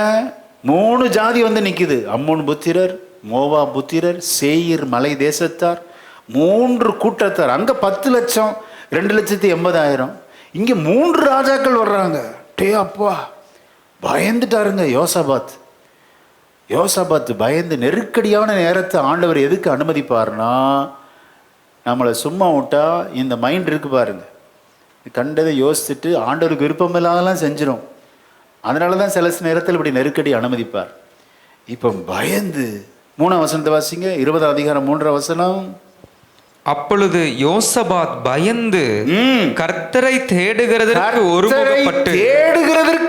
3 ஜாதி வந்து நிக்குது. அம்மோன் புத்திரர், மோவா புத்திரர், சேயீர் மலை தேசத்தார், 3 கூட்டத்தார். அங்க 10 லட்சம், 2,80,000. இங்க 3 ராஜாக்கள் வர்றாங்க. டே அப்பா, பயந்துட்டாருங்க யோசாபாத் பயந்து. நெருக்கடியான நேரத்தை ஆண்டவர் எதுக்கு அனுமதிப்பார்னா, நம்மளை சும்மா விட்டா இந்த மைண்ட் இருக்கு பாருங்க, கண்டதை யோசிச்சுட்டு ஆண்டவருக்கு விருப்பமில்லாதெல்லாம் செஞ்சிடும். அதனால தான் சில நேரத்தில் இப்படி நெருக்கடி அனுமதிப்பார். இப்போ பயந்து 3ஆம் வசனத்தை வாசிங்க. 20ஆம் அதிகாரம் 3ஆம் வசனம். அப்பொழுது யோசபாத் பயந்து கர்த்தரை தேடுகிறதற்கு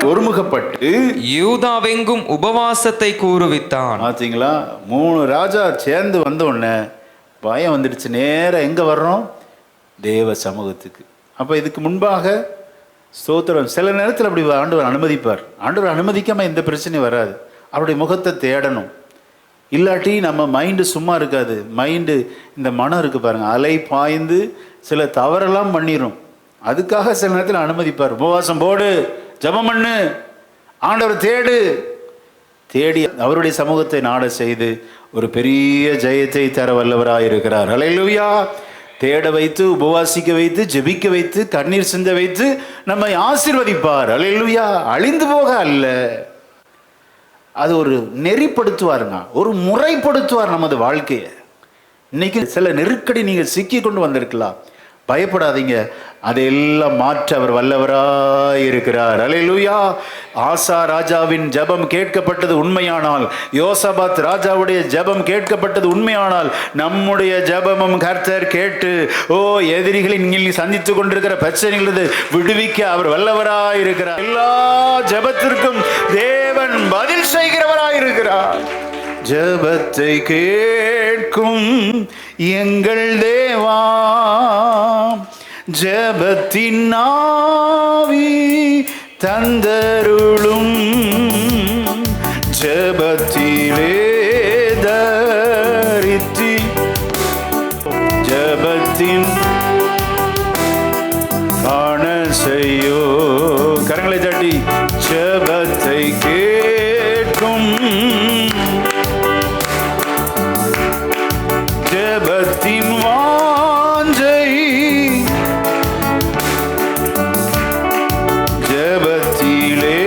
ஒருமுகப்பட்டு யூதாவெங்கும் உபவாசத்தை கூறுவித்தான். பார்த்தீங்களா? 3 ராஜா சேர்ந்து வந்த உடனே பயம் வந்துடுச்சு. நேரம் எங்க வர்றோம்? தேவ சமூகத்துக்கு. அப்ப இதுக்கு முன்பாக ஸ்தோத்திரம். சில நேரத்தில் அப்படி ஆண்டவர் அனுமதிப்பார். ஆண்டவர் அனுமதிக்காம எந்த பிரச்சனையும் வராது. அவருடைய முகத்தை தேடணும். இல்லாட்டி நம்ம மைண்டு சும்மா இருக்காது. மைண்டு இந்த மனம் இருக்குது பாருங்கள், அலை பாய்ந்து சில தவறெல்லாம் பண்ணிடும். அதுக்காக சில நேரத்தில் அனுமதிப்பார். உபவாசம் போடு, ஜெபம் பண்ணு, ஆண்டவர் தேடி அவருடைய சமூகத்தை நாட செய்து ஒரு பெரிய ஜெயத்தை தர வல்லவராக இருக்கிறார். அல்லேலூயா. தேட வைத்து, உபவாசிக்க வைத்து, ஜெபிக்க வைத்து, கண்ணீர் சிந்த வைத்து நம்மை ஆசீர்வதிப்பார். அல்லேலூயா. அழிந்து போக அல்ல, அது ஒரு நெறிப்படுத்துவாருங்க, ஒரு முறைப்படுத்துவார் நமது வாழ்க்கையை. இன்னைக்கு சில நெருக்கடி நீங்கள் சிக்கி கொண்டு வந்திருக்கலாம், பயப்படாதீங்க, அதையெல்லாம் மாற்ற அவர் வல்லவராய் இருக்கிறார். அல்லேலூயா. ஆசா ராஜாவின் ஜெபம் கேட்கப்பட்டது உண்மையானால், யோசபாத் ராஜாவுடைய ஜெபம் கேட்கப்பட்டது உண்மையானால், நம்முடைய ஜெபமும் கர்த்தர் கேட்டு எதிரிகளின் சந்தித்து கொண்டிருக்கிற பிரச்சனைகளது விடுவிக்க அவர் வல்லவராய் இருக்கிறார். எல்லா ஜெபத்திற்கும் தேவன் பதில் செய்கிறவராய் இருக்கிறார். ஜெபத்தை கேட்கும் எங்கள் தேவா, ஜெபத்தின் ஆவி தந்தருளும், ஜெபத்திலே தரித்தி, ஜெபத்தின் காண செய்யோ. கரங்களை தட்டி ஜெபத்தை கேட்கும், ஜெபத்தின் வாஞ்சை, ஜெபத்திலே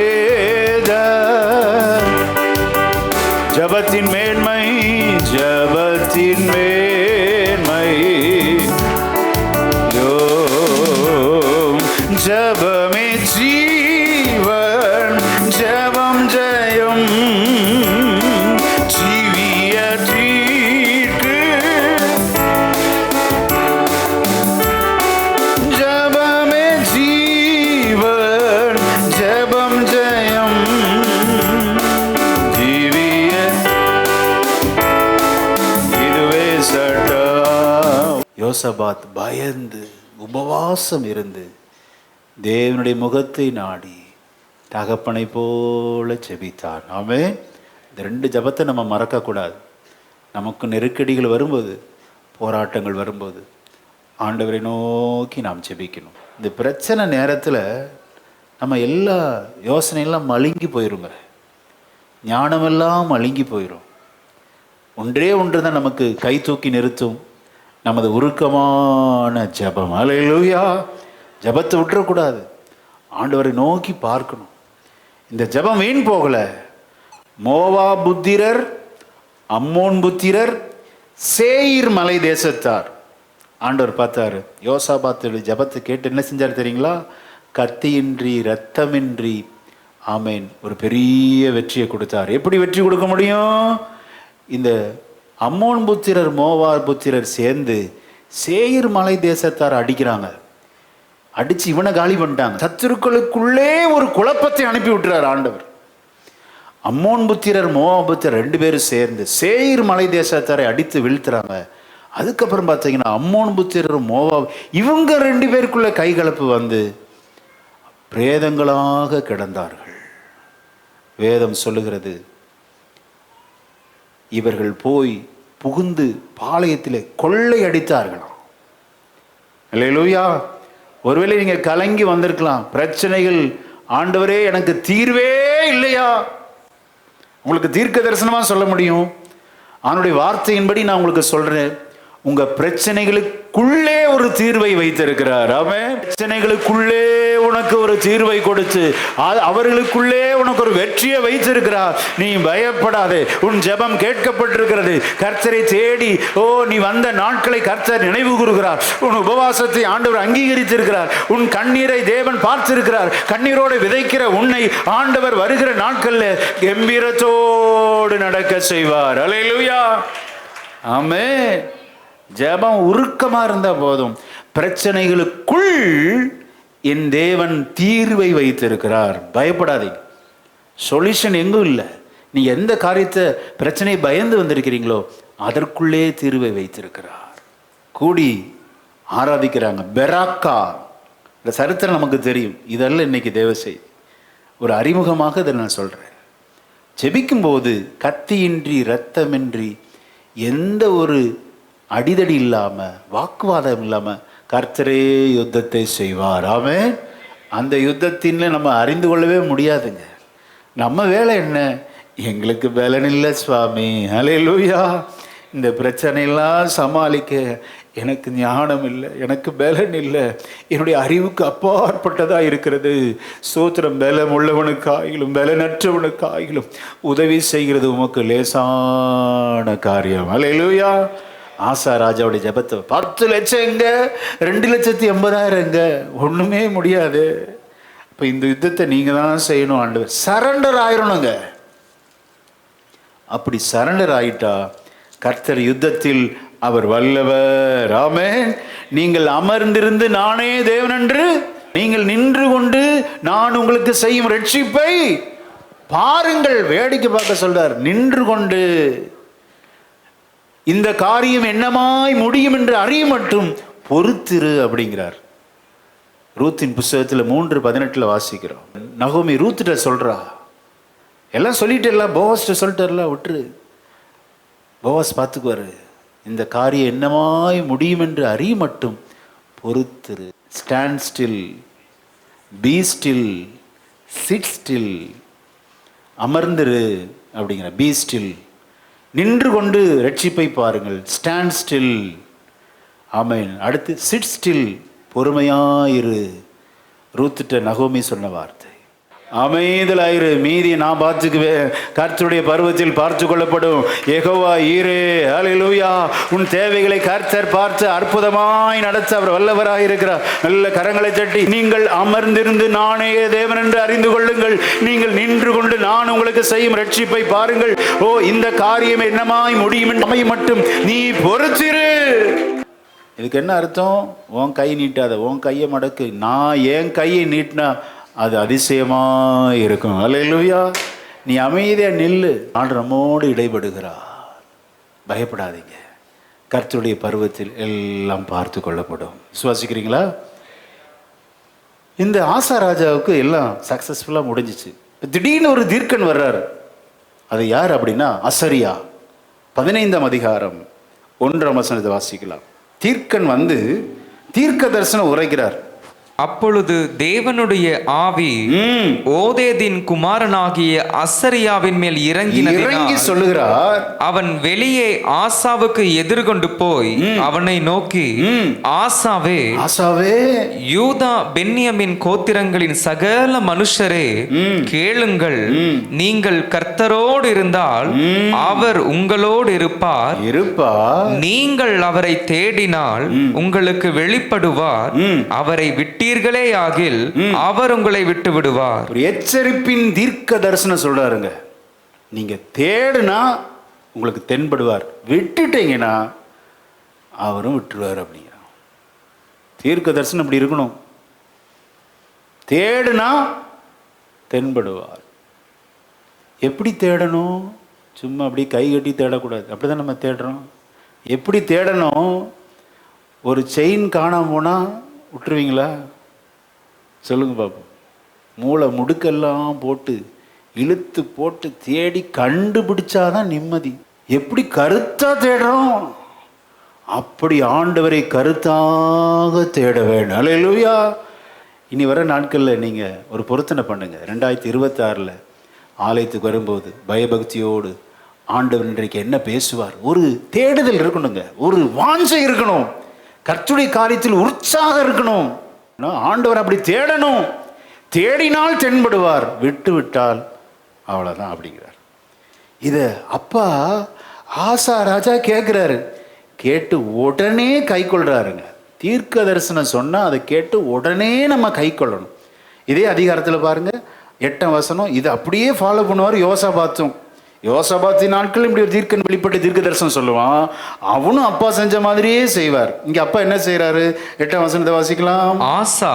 ஜெபத்தின் மேன்மை, ஜெபத்தின் மேன்மை, ஜெபமே ஜீவன், ஜெபம் ஜெயம், ஜீவிய தீர்க்கு, ஜெபமே ஜீவன், ஜெபம் ஜெயம், ஜீவிய, இதுவே யோசபாத் பயந்து உபவாசம் இருந்து தேவனுடைய முகத்தை நாடி தகப்பனை போல ஜெபித்தார். ஆமென். இந்த 2 ஜெபத்தை நம்ம மறக்கக்கூடாது. நமக்கு நெருக்கடிகள் வரும்போது, போராட்டங்கள் வரும்போது ஆண்டவரை நோக்கி நாம் ஜெபிக்கணும். இந்த பிரச்சனை நேரத்தில் நம்ம எல்லா யோசனையெல்லாம் மழுங்கி போயிருங்க, ஞானமெல்லாம் மழுங்கி போயிடும். ஒன்றே ஒன்று தான் நமக்கு கை தூக்கி நிறுத்தும், நமது உருக்கமான ஜெபம். அல்லேலூயா. ஜெபத்தை விட்டுறக்கூடாது, ஆண்டவரை நோக்கி பார்க்கணும். இந்த ஜெபம் வீண் போகல. மோவா புத்திரர், அம்மோன் புத்திரர், சேயீர் மலை தேசத்தார். ஆண்டவர் பார்த்தாரு, யோசாபாத்துடைய ஜெபத்தை கேட்டு என்ன செஞ்சார் தெரியுங்களா? கத்தியின்றி இரத்தமின்றி ஆமேன் ஒரு பெரிய வெற்றியை கொடுத்தார். எப்படி வெற்றி கொடுக்க முடியும்? இந்த அம்மோன் புத்திரர் மோவார் புத்திரர் சேர்ந்து சேயீர் மலை தேசத்தார் அடிக்கிறாங்க. அடிச்சு இவனை காலி பண்ணிட்டாங்க. சத்துருக்களுக்குள்ளே ஒரு குழப்பத்தை அனுப்பி விட்டுறார் ஆண்டவர். அம்மோன் புத்திரர் மோவா புத்திரர் 2 பேரும் சேர்ந்து சேயீர் மலை தேசத்தாரை அடித்து வீழ்த்துறாங்க. அதுக்கப்புறம் பார்த்தீங்கன்னா அம்மோன் புத்திரர் மோவா இவங்க 2 பேருக்குள்ள கைகலப்பு வந்து பிரேதங்களாக கிடந்தார்கள். வேதம் சொல்லுகிறது, இவர்கள் போய் புகுந்து பாளையத்திலே கொள்ளை அடித்தார்களாம். அல்லேலூயா. ஒருவேளை நீங்க கலங்கி வந்திருக்கலாம், பிரச்சனைகள், ஆண்டவரே எனக்கு தீர்வே இல்லையா? உங்களுக்கு தீர்க்க தரிசனமா சொல்ல முடியும். அவனுடைய வார்த்தையின்படி நான் உங்களுக்கு சொல்றேன், உங்க பிரச்சனைகளுக்குள்ளே ஒரு தீர்வை வைத்திருக்கிறார். அவன் பிரச்சனைகளுக்குள்ளே உனக்கு ஒரு தீர்வை கொடுத்து அவர்களுக்குள்ளே உனக்கு ஒரு வெற்றியை வைத்திருக்கிறார். நீ பயப்படாதே, உன் ஜெபம் கேட்கப்பட்டிருக்கிறது. கர்த்தரை தேடி நீ வந்த நாட்களை கர்த்தர் நினைவு கூறுகிறார். உன் உபவாசத்தை ஆண்டவர் அங்கீகரித்திருக்கிறார். உன் கண்ணீரை தேவன் பார்த்திருக்கிறார். கண்ணீரோடு விதைக்கிற உன்னை ஆண்டவர் வருகிற நாட்கள்ல கம்பீரத்தோடு நடக்க செய்வார். அல்லேலூயா. ஆமென். ஜெபம் உருக்கமா இருந்தா போதும். பிரச்சனைகளுக்குள் என் தேவன் தீர்வை வைத்திருக்கிறார். பயப்படாதீங்க. சொல்யூஷன் எங்கும் இல்லை. நீ எந்த காரியத்தை பிரச்சனையை பயந்து வந்திருக்கிறீங்களோ அதற்குள்ளே தீர்வை வைத்திருக்கிறார். கூடி ஆராதிக்கிறாங்க. பெராக்கா, இந்த சரித்திரம் நமக்கு தெரியும். இதெல்லாம் இன்னைக்கு தேவ செய்தி. ஒரு அறிமுகமாக இதை நான் சொல்றேன். ஜெபிக்கும் போது கத்தியின்றி இரத்தமின்றி எந்த ஒரு அடிதடி இல்லாம வாக்குவாதம் இல்லாம கர்த்தரே யுத்தத்தை செய்வார். ஆமென். அந்த யுத்தத்தின் நம்ம அறிந்து கொள்ளவே முடியாதுங்க. நம்ம வேலை என்ன? எங்களுக்கு பலன் இல்லை சுவாமி. அல்லேலூயா. இந்த பிரச்சனையெல்லாம் சமாளிக்க எனக்கு ஞானம் இல்லை, எனக்கு பலன் இல்லை, என்னுடைய அறிவுக்கு அப்பாற்பட்டதாக இருக்கிறது. சோத்திரம். பலம் உள்ளவனுக்காயிலும் பலனற்றவனுக்காயிலும் உதவி செய்கிறது உமக்கு லேசான காரியம். அல்லேலூயா. ஆசா ராஜாவுடைய ஜெபத்தை 10 லட்சம் எங்க, 2,80,000 எங்க, ஒண்ணுமே முடியாது. இப்போ இந்த யுத்தத்தை நீங்க தான் செய்யணும் ஆண்டவர். சரண்டர் ஆயிரணுங்க. அப்படி சரண்டர் ஆயிட்டா கர்த்தர் யுத்தத்தில் அவர் வல்லவர். ஆமென். நீங்கள் அமர்ந்திருந்து நானே தேவன் என்று நீங்கள் நின்று கொண்டு நான் உங்களுக்கு செய்யும் ரட்சிப்பை பாருங்கள். வேடிக்கை பார்க்க சொல்றார். நின்று கொண்டு இந்த காரியம் என்னமாய் முடியும் என்று அறிய மட்டும் பொறுத்திரு அப்படிங்கிறார். ரூத்தின் புஸ்தகத்தில் 3:18 வாசிக்கிறோம். நகோமி ரூத்திட்ட சொல்றா, எல்லாம் சொல்லிட்டு போவாஸ்ட சொல்லிட்டார்ல, விட்டுரு, போவாஸ் பார்த்துக்குவாரு. இந்த காரியம் என்னமாய் முடியும் என்று அறிய மட்டும் பொறுத்திரு. Stand still, be still, sit still. அமர்ந்திரு அப்படிங்கிற. பி ஸ்டில், நின்று கொண்டு ரட்சிப்பை பாருங்கள். Stand still. ஆமென். அடுத்து சிட் ஸ்டில், பொறுமையாயிரு. ரூத்திட்ட நகோமி சொன்ன வார்த்தை. அமைதலாயிரு, மீதி நான் பார்த்துக்குவேன், கர்த்தருடைய பருவத்தில் பார்த்து கொள்ளப்படும். யெகோவா ஈரே. அல்லேலூயா. உன் தேவைகளை கர்த்தர் பார்த்து அற்புதமாய் நடத்த அவர் வல்லவராக இருக்கிறார். நல்ல கரங்களை தட்டி நீங்கள் அமர்ந்திருந்து நானே தேவன் என்று அறிந்து கொள்ளுங்கள். நீங்கள் நின்று கொண்டு நான் உங்களுக்கு செய்யும் ரட்சிப்பை பாருங்கள். இந்த காரியம் என்னமாய் முடியும் என்று மட்டும் நீ பொறுத்திரு. இதுக்கு என்ன அர்த்தம்? உன் கை நீட்டாத, உன் கையை மடக்கு. நான் என் கையை நீட்டினா அது அதிசயமா இருக்கும். அல்லேலூயா. நீ அமைதியா நில்லு. ஆண்டவர் நம்மோடு இடைபடுகிறார். பயப்படாதீங்க. கர்த்தருடைய பருவத்தில் எல்லாம் பார்த்து கொள்ளப்படும். விசுவாசிக்கிறீங்களா? இந்த ஆசா ராஜாவுக்கு எல்லாம் சக்ஸஸ்ஃபுல்லாக முடிஞ்சிச்சு. திடீர்னு ஒரு தீர்க்கன் வர்றார். அது யார் அப்படின்னா அசரியா. 15ஆம் அதிகாரம் 1ஆம் வசனத்தை வாசிக்கலாம். தீர்க்கன் வந்து தீர்க்க தரிசனம் உரைக்கிறார். அப்பொழுது தேவனுடைய ஆவி ஓதேதின் குமாரனாகிய அசரியாவின் மேல் இறங்கி சொல்லுகிறார், அவன் வெளியே ஆசாவுக்கு எதிர்கொண்டு போய் அவனை நோக்கி, ஆசாவே, ஆசாவே, யூதா பென்யமின் கோத்திரங்களின் சகல மனுஷரே கேளுங்கள், நீங்கள் கர்த்தரோடு இருந்தால் அவர் உங்களோடு இருப்பார், நீங்கள் அவரை தேடினால் உங்களுக்கு வெளிப்படுவார், அவரை விட்டு ஆகில் அவர் உங்களை விட்டு விடுவார். ஒரு எச்சரிப்பின் தீர்க்க தரிசனம் சொல்றாருங்க. நீங்க தேடுனா உங்களுக்கு தென்படுவார், விட்டுட்டீங்கன்னா அவரும் விட்டுருவார் அப்படிங்கிறார். தீர்க்க தரிசனம் அப்படி இருக்கணும். தேடுனா தென்படுவார். எப்படி தேடணும்? சும்மா அப்படி கை கட்டி தேடக்கூடாது. அப்படிதான் நம்ம தேடுறோம். எப்படி தேடணும்? ஒரு செயின் காணாம போனா விட்டுருவீங்களா? சொல்லுங்க பாப்போம். மூளை முடுக்கெல்லாம் போட்டு இழுத்து போட்டு தேடி கண்டுபிடிச்சாதான் நிம்மதி. எப்படி கருத்தா தேடுறோம், அப்படி ஆண்டவரை கருத்தாக தேட வேண்டும். அல்லேலூயா. இனி வர நாட்களில் நீங்கள் ஒரு பொருத்தனை பண்ணுங்க. 2026 ஆலயத்துக்கு வரும்போது பயபக்தியோடு ஆண்டவர் இன்றைக்கு என்ன பேசுவார், ஒரு தேடுதல் இருக்கணுங்க, ஒரு வாஞ்சை இருக்கணும், கர்த்தருடைய காரியத்தில் உற்சாகம் இருக்கணும். ஆண்டவர் அப்படி தேடணும். தேடினால் தென்படுவார், விட்டு விட்டால் அவ்வளோதான் அப்படிங்கிறார். இதை அப்பா ஆசா ராஜா கேட்குறாரு. கேட்டு உடனே கை கொள்றாருங்க. தீர்க்க தரிசனம் சொன்னால் அதை கேட்டு உடனே நம்ம கை கொள்ளணும். இதே அதிகாரத்தில் பாருங்க 8ஆம் வசனம். இது அப்படியே ஃபாலோ பண்ணுவார் யோசாபாத்தும். யோசாபாத்தின் நாட்கள் இப்படி ஒரு தீர்க்கன் வெளிப்பட்டு தீர்க்க தரிசனம் சொல்லுவான். அவனும் அப்பா செஞ்ச மாதிரியே செய்வார். இங்க அப்பா என்ன செய்யறாரு? 8ஆம் வசனத்தை வாசிக்கலாம். ஆசா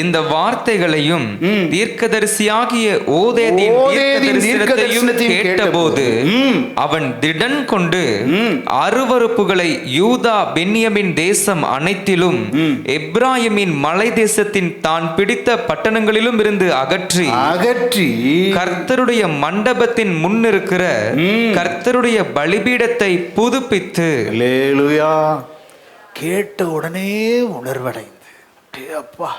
இந்த வார்த்தைகளையும் தீர்க்கதரிசியாகிய ஓதேதின் தீர்க்கதரிசனத்தையும் கேட்டபோது அவன் திடன் கொண்டு அருவருப்புகளை யூதா பென்யமின் தேசம் அனைத்திலும் எப்ராயிமின் மலை தேசத்தின் தான் பிடித்த பட்டணங்களிலும் இருந்து அகற்றி கர்த்தருடைய மண்டபத்தின் முன்னிருக்க கர்த்தருடைய பலிபீடத்தை புதுப்பித்து. அல்லேலூயா. கேட்ட உடனே உணர்வடைந்து அப்பா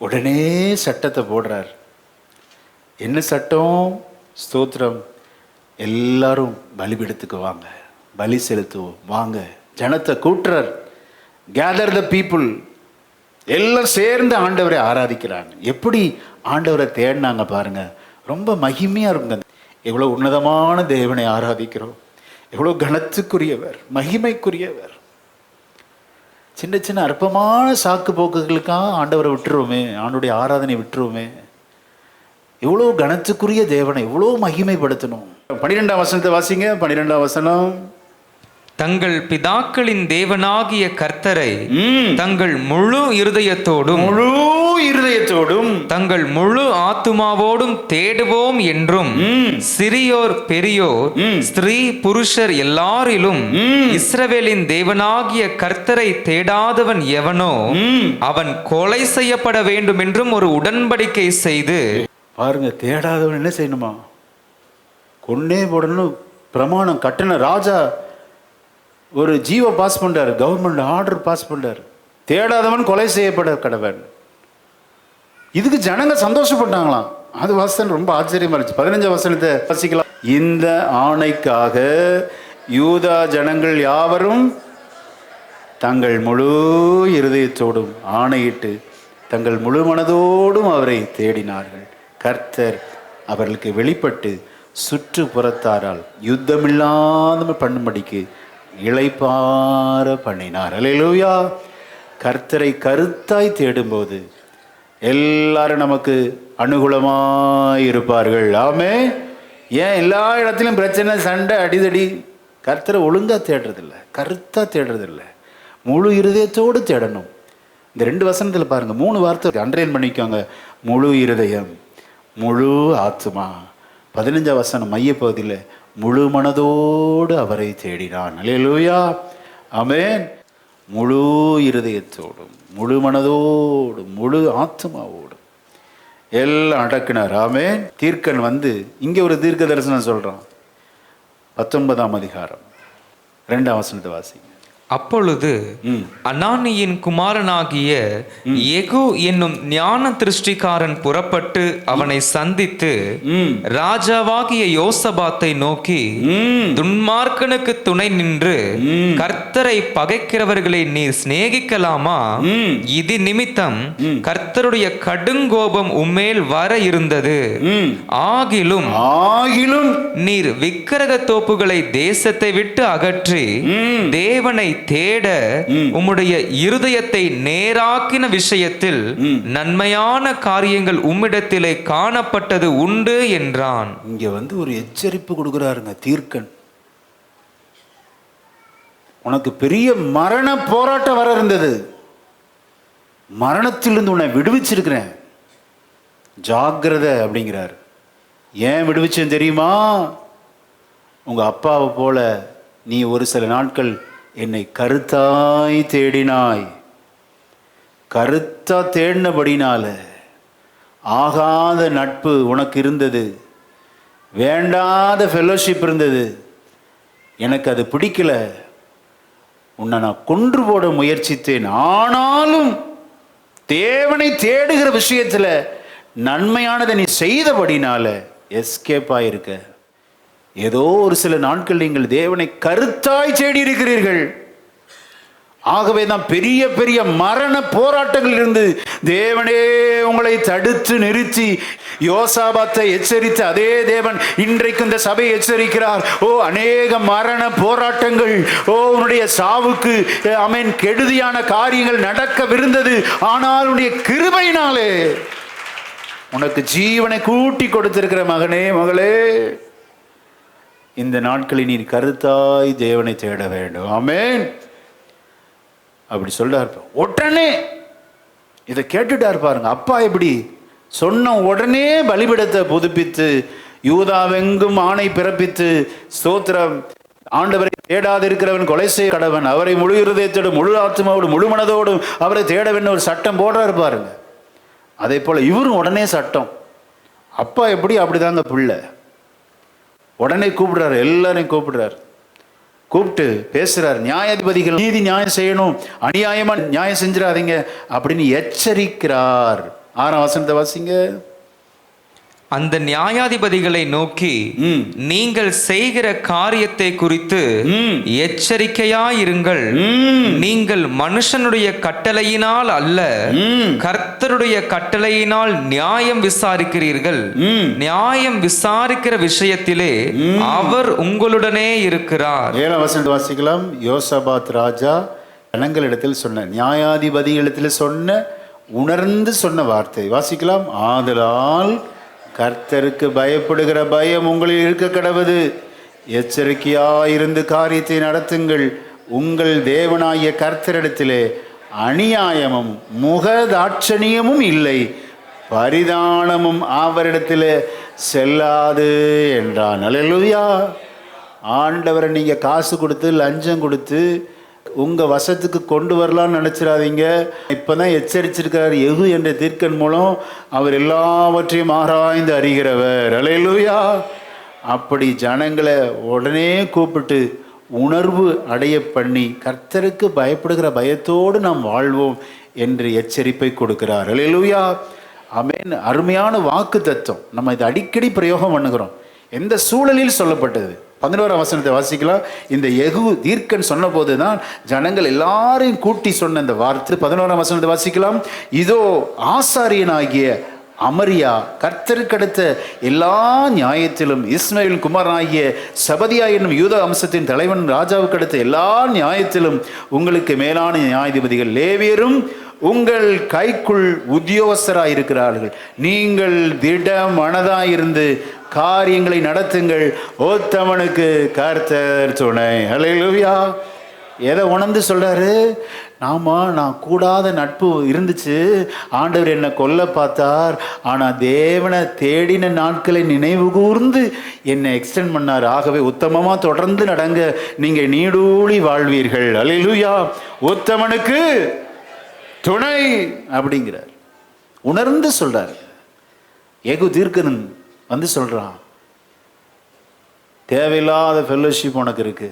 உடனே சட்டத்தை போடுறார். என்ன சட்டம்? ஸ்தோத்திரம். எல்லாரும் பலிபீடத்துக்கு வாங்க, பலி செலுத்துவோம் வாங்க. ஜனத்தை கூட்டுறார். Gather the people. எல்லாம் சேர்ந்து ஆண்டவரை ஆராதிக்கிறாங்க. எப்படி ஆண்டவரை தேடினாங்க பாருங்க. ரொம்ப மகிமையாக இருக்குங்க. எவ்வளோ உன்னதமான தேவனை ஆராதிக்கிறோம். எவ்வளோ கனத்துக்குரியவர், மகிமைக்குரியவர். சின்ன சின்ன அற்பமான சாக்கு போக்குகளுக்காக ஆண்டவரை விட்டுருவோமே, ஆண்டோடைய ஆராதனை விட்டுருவோமே. எவ்வளோ கனத்துக்குரிய தேவனை எவ்வளோ மகிமைப்படுத்தணும். 12ஆம் வசனத்தை வாசிங்க. 12ஆம் வசனம். தங்கள் பிதாக்களின் தேவனாகிய கர்த்தரை தங்கள் முழு இருதயத்தோடும் தங்கள் முழு ஆத்துமாவோடும் தேடுவோம் என்றும் சிறியோர் பெரியோர் ஸ்திரீ புருஷர் எல்லாரிலும் இஸ்ரவேலின் தேவனாகிய கர்த்தரை தேடாதவன் எவனோ அவன் கொலை செய்யப்பட வேண்டும் என்றும் ஒரு உடன்படிக்கை செய்து. பாருங்க, தேடாதவன் என்ன செய்யணுமா? கொன்னே போடணும் பிரமாணம் கட்டின ராஜா ஒரு ஜீவோ பாஸ் பண்றாரு, கவர்மெண்ட் ஆர்டர் பாஸ் பண்றாரு. தேடாதவன் கொலை செய்யப்பட கடவன். இதுக்கு ஜனங்க சந்தோஷப்பட்டாங்களாம். அது வாசனை ரொம்ப ஆச்சரியமா இருந்துச்சு. 15ஆம் வசனத்தை வாசிக்கலாம். இந்த ஆணைக்காக யூதா ஜனங்கள் யாவரும் தங்கள் முழு இருதயத்தோடும் ஆணையிட்டு தங்கள் முழு மனதோடும் அவரை தேடினார்கள். கர்த்தர் அவர்களுக்கு வெளிப்பட்டு சுற்றுப்புறத்தாரால் யுத்தமில்லாத பண்ணும்படிக்கு இளைப்பார பண்ணினார். அல்லேலூயா. கர்த்தரை கருத்தாய் தேடும்போது எல்லாரும் நமக்கு அனுகூலமாய் இருப்பார்கள். ஆமென். ஏன் எல்லா இடத்திலும் பிரச்சனை, சண்டை, அடிதடி? கர்த்தரை ஒழுங்கா தேடுறதில்லை, கருத்தா தேடுறதில்லை, முழு இருதயத்தோடு தேடணும். இந்த 2 வசனத்தில் பாருங்க, 3 வார்த்தை அண்டர்லைன் பண்ணிக்கோங்க. முழு இருதயம், முழு ஆத்மா. 15ஆம் வசனம் மைய பகுதியில் முழு மனதோடு அவரை தேடினான். அல்லேலூயா, ஆமென். முழு இருதயத்தோடும் முழு மனதோடும் முழு ஆத்மாவோடும் எல்லாம் அடக்கினார். ஆமென். தீர்க்கன் வந்து இங்கே ஒரு தீர்க்க தரிசனம் சொல்றான். 19ஆம் அதிகாரம் 2ஆம் வசனத்தை வாசிங்க. அப்பொழுது அனானியின் குமாரனாகிய யெகூ என்னும் ஞான திருஷ்டிக்காரன் புறப்பட்டு அவனை சந்தித்து ராஜாவாகிய யோசபாத்தை நோக்கி, துன்மார்க்கனுக்கு துணை நின்று கர்த்தரை பகைக்கிறவர்களை நீர் சிநேகிக்கலாமா? இது நிமித்தம் கர்த்தருடைய கடுங்கோபம் உம்மேல் வர இருந்தது. ஆகிலும் நீர் விக்கிரக தோப்புகளை தேசத்தை விட்டு அகற்றி தேவனை தேட உம்முடைய இருதயத்தை நேராக்கின விஷயத்தில் நன்மையான காரியங்கள் உம்மிடத்திலே காணப்பட்டது உண்டு என்றான். இங்க வந்து ஒரு எச்சரிப்பு கொடுக்கிறாருங்க தீர்க்கன். உனக்கு பெரிய மரண போராட்டம் வர இருந்தது, மரணத்திலிருந்து உன்னை விடுவிச்சிருக்கிறேன், ஜாக்கிரதை அப்படிங்கிறார். ஏன் விடுவிச்சேன் தெரியுமா? உங்க அப்பாவை போல நீ ஒரு சில நாட்கள் என்னை கருத்தாய் தேடினாய். கருத்தா தேடினபடினால ஆகாத நட்பு உனக்கு இருந்தது, வேண்டாத ஃபெலோஷிப் இருந்தது. எனக்கு அது பிடிக்கல, உன்னை நான் கொன்று போட முயற்சித்தேன். ஆனாலும் தேவனை தேடுகிற விஷயத்துல நன்மையானதை நீ செய்தபடினால எஸ்கேப் ஆயிருக்க. ஏதோ ஒரு சில நாட்கள் நீங்கள் தேவனை கருத்தாய் தேடி இருக்கிறீர்கள். ஆகவே தான் பெரிய பெரிய மரண போராட்டங்கள் இருந்து தேவனே உங்களை தடுத்து நிறுத்தி யோசாபாத்தை எச்சரித்த அதே தேவன் இன்றைக்கு இந்த சபையை எச்சரிக்கிறார். ஓ, அநேக மரண போராட்டங்கள், ஓ உன்னுடைய சாவுக்கு ஆமென் கெடுதியான காரியங்கள் நடக்கவிருந்தது. ஆனால் உன்னுடைய கிருபையினாலே உனக்கு ஜீவனை கூட்டி கொடுத்திருக்கிற மகனே, மகளே, இந்த நாட்களில் நீ கருத்தாய் தேவனை தேட வேண்டும். ஆமென். அப்படி சொல்றார். உடனே இதை கேட்டுட்டார் பாருங்க. அப்பா எப்படி சொன்ன உடனே பலிபீடத்தை புதுப்பித்து யூதாவெங்கும் ஆணை பிறப்பித்து, ஸ்தோத்திரம், ஆண்டவரை தேடாதிருக்கிறவன் கொலை செய்ய கடவன், அவரை முழு இருதயத்தோடு முழு ஆத்மாவோடு முழு மனதோடும் அவரை தேட வேண்டும் ஒரு சட்டம் போடுறாரு பாருங்க. அதே போல இவரும் உடனே சட்டம். அப்பா எப்படி அப்படிதாங்க பிள்ளை. உடனே கூப்பிடுறாரு, எல்லாரையும் கூப்பிடுறாரு, கூப்பிட்டு பேசுறாரு. நியாயாதிபதிகள் நீதி நியாயம் செய்யணும், அநியாயமா நியாயம் செஞ்சிடாதீங்க அப்படின்னு எச்சரிக்கிறார். 6ஆம் வசனத்தை வாசிங்க. அந்த நியாயாதிபதிகளை நோக்கி, நீங்கள் செய்கிற காரியத்தை குறித்து எச்சரிக்கையாயிருங்கள். நீங்கள் மனுஷனுடைய கட்டளையினால் அல்ல, கர்த்தருடைய கட்டளையினால் நியாயம் விசாரிக்கிறீர்கள். நியாயம் விசாரிக்கிற விஷயத்திலே அவர் உங்களுடனே இருக்கிறார். 7ஆம் வசனத்தை வாசிக்கலாம். யோசபாத் ராஜா ஜனங்களிடத்தில் சொன்ன, நியாயாதிபதிகளிடத்தில் சொன்ன, உணர்ந்து சொன்ன வார்த்தை வாசிக்கலாம். ஆதலால் கர்த்தருக்கு பயப்படுகிற பயம் உங்களில் இருக்க கடவது. எச்சரிக்கையாயிருந்து காரியத்தை நடத்துங்கள். உங்கள் தேவனாகிய கர்த்தரிடத்திலே அநியாயமும் முகதாட்சணியமும் இல்லை, பரிதானமும் அவரிடத்திலே செல்லாது என்றான். அல்லேலூயா. ஆண்டவரை நீங்க காசு கொடுத்து லஞ்சம் கொடுத்து உங்க வசத்துக்கு கொண்டு வரலாம்னு நினைச்சிடாதீங்க. இப்பதான் எச்சரிச்சிருக்கிறார் யெகூ என்ற தீர்க்கன் மூலம். அவர் எல்லாவற்றையும் ஆராய்ந்து அறிகிறவர். அல்லேலூயா. அப்படி ஜனங்களை உடனே கூப்பிட்டு உணர்வு அடைய பண்ணி கர்த்தருக்கு பயப்படுகிற பயத்தோடு நாம் வாழ்வோம் என்று எச்சரிப்பை கொடுக்கிறார். அல்லேலூயா. ஆமென். அருமையான வாக்கு தத்துவம். நம்ம இதை அடிக்கடி பிரயோகம் பண்ணுகிறோம். எந்த சூழலில் சொல்லப்பட்டது? 11ஆம் வசனத்தை வாசிக்கலாம். இந்த யெகூ தீர்க்கன் சொன்ன போதுதான் ஜனங்கள் எல்லாரையும் கூட்டி சொன்ன இந்த வார்த்தை. 11ஆம் வசனத்தை வாசிக்கலாம். இதோ ஆசாரியனாகிய அமரியா கர்த்தருக்கடுத்த எல்லா நியாயத்திலும், இஸ்மவேல் குமாரனாகிய சபதியா என்னும் யூதா வம்சத்தின் தலைவன் ராஜாவுக்கு அடுத்த எல்லா நியாயத்திலும் உங்களுக்கு மேலான நியாயாதிபதிகள் லேவியரும் உங்கள் கைக்குள் உத்தியோகஸ்தராயிருக்கிறார்கள். நீங்கள் திட மனதாயிருந்து காரியங்களை நடத்துங்கள். ஓத்தமனுக்கு கர்த்தர் துணை. அல்லேலூயா. எதை உணர்ந்து சொல்றாரு? நான் கூடாத நட்பு இருந்துச்சு, ஆண்டவர் என்னை கொல்ல பார்த்தார், ஆனால் தேவனை தேடின நாட்களை நினைவு கூர்ந்து என்னை எக்ஸ்டெண்ட் பண்ணார். ஆகவே உத்தமமாக தொடர்ந்து நடங்க, நீங்கள் நீடூழி வாழ்வீர்கள். அல்லேலூயா. உத்தமனுக்கு துணை அப்படிங்கிறார். உணர்ந்து சொல்றார். ஏகு தீர்க்கன் வந்து சொல்றான், தேவையில்லாத ஃபெல்லோஷிப் உனக்கு இருக்கு.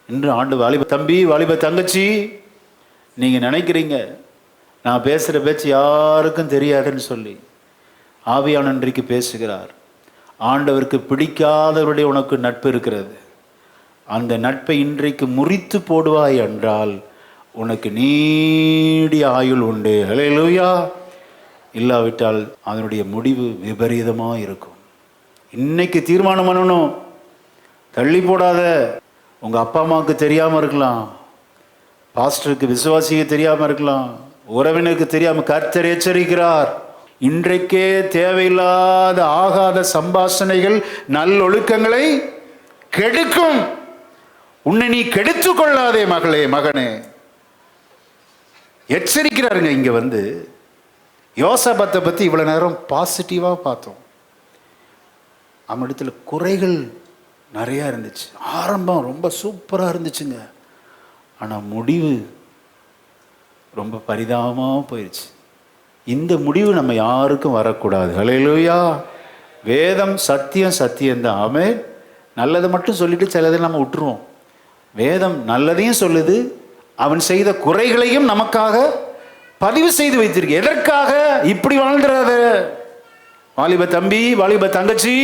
இன்று ஆண்டு வாலிப தம்பி, வாலிப தங்கச்சி, நீங்கள் நினைக்கிறீங்க நான் பேசுகிற பேச்சு யாருக்கும் தெரியாதுன்னு சொல்லி. ஆவியானவர் இன்றைக்கு பேசுகிறார். ஆண்டவருக்கு பிடிக்காதவருடைய உனக்கு நட்பு இருக்கிறது. அந்த நட்பை இன்றைக்கு முறித்து போடுவாய் என்றால் உனக்கு நீடிய ஆயுள் உண்டு. அல்லேலூயா. இல்லாவிட்டால் அதனுடைய முடிவு விபரீதமாக இருக்கும். இன்னைக்கு தீர்மானம் பண்ணணும். தள்ளி போடாத. உங்கள் அப்பா அம்மாவுக்கு தெரியாமல் இருக்கலாம், பாஸ்டருக்கு விசுவாசிக்கு தெரியாமல் இருக்கலாம், உறவினருக்கு தெரியாமல். கர்த்தர் எச்சரிக்கிறார். இன்றைக்கே தேவையில்லாத ஆகாத சம்பாஷணைகள் நல்லொழுக்கங்களை கெடுக்கும். உன்னை நீ கெடுத்து கொள்ளாதே மகளே, மகனே. எச்சரிக்கிறாருங்க. இங்க வந்து யோசபாத்தை பற்றி இவ்வளோ நேரம் பாசிட்டிவாக பார்த்தோம். அவனிடத்தில் குறைகள் நிறையா இருந்துச்சு. ஆரம்பம் ரொம்ப சூப்பராக இருந்துச்சுங்க, ஆனால் முடிவு ரொம்ப பரிதாபமாக போயிடுச்சு. இந்த முடிவு நம்ம யாருக்கும் வரக்கூடாது. அல்லேலூயா. வேதம் சத்தியம், சத்தியம்தான். ஆமென். நல்லதை மட்டும் சொல்லிட்டு சிலதை நம்ம விட்டுருவோம். வேதம் நல்லதையும் சொல்லுது, அவன் செய்த குறைகளையும் நமக்காக பதிவு செய்து வைத்திருக்கு. எதற்காக? இப்படி வாழ்ந்துடாத வாலிப தம்பி, வாலிப தங்கச்சி,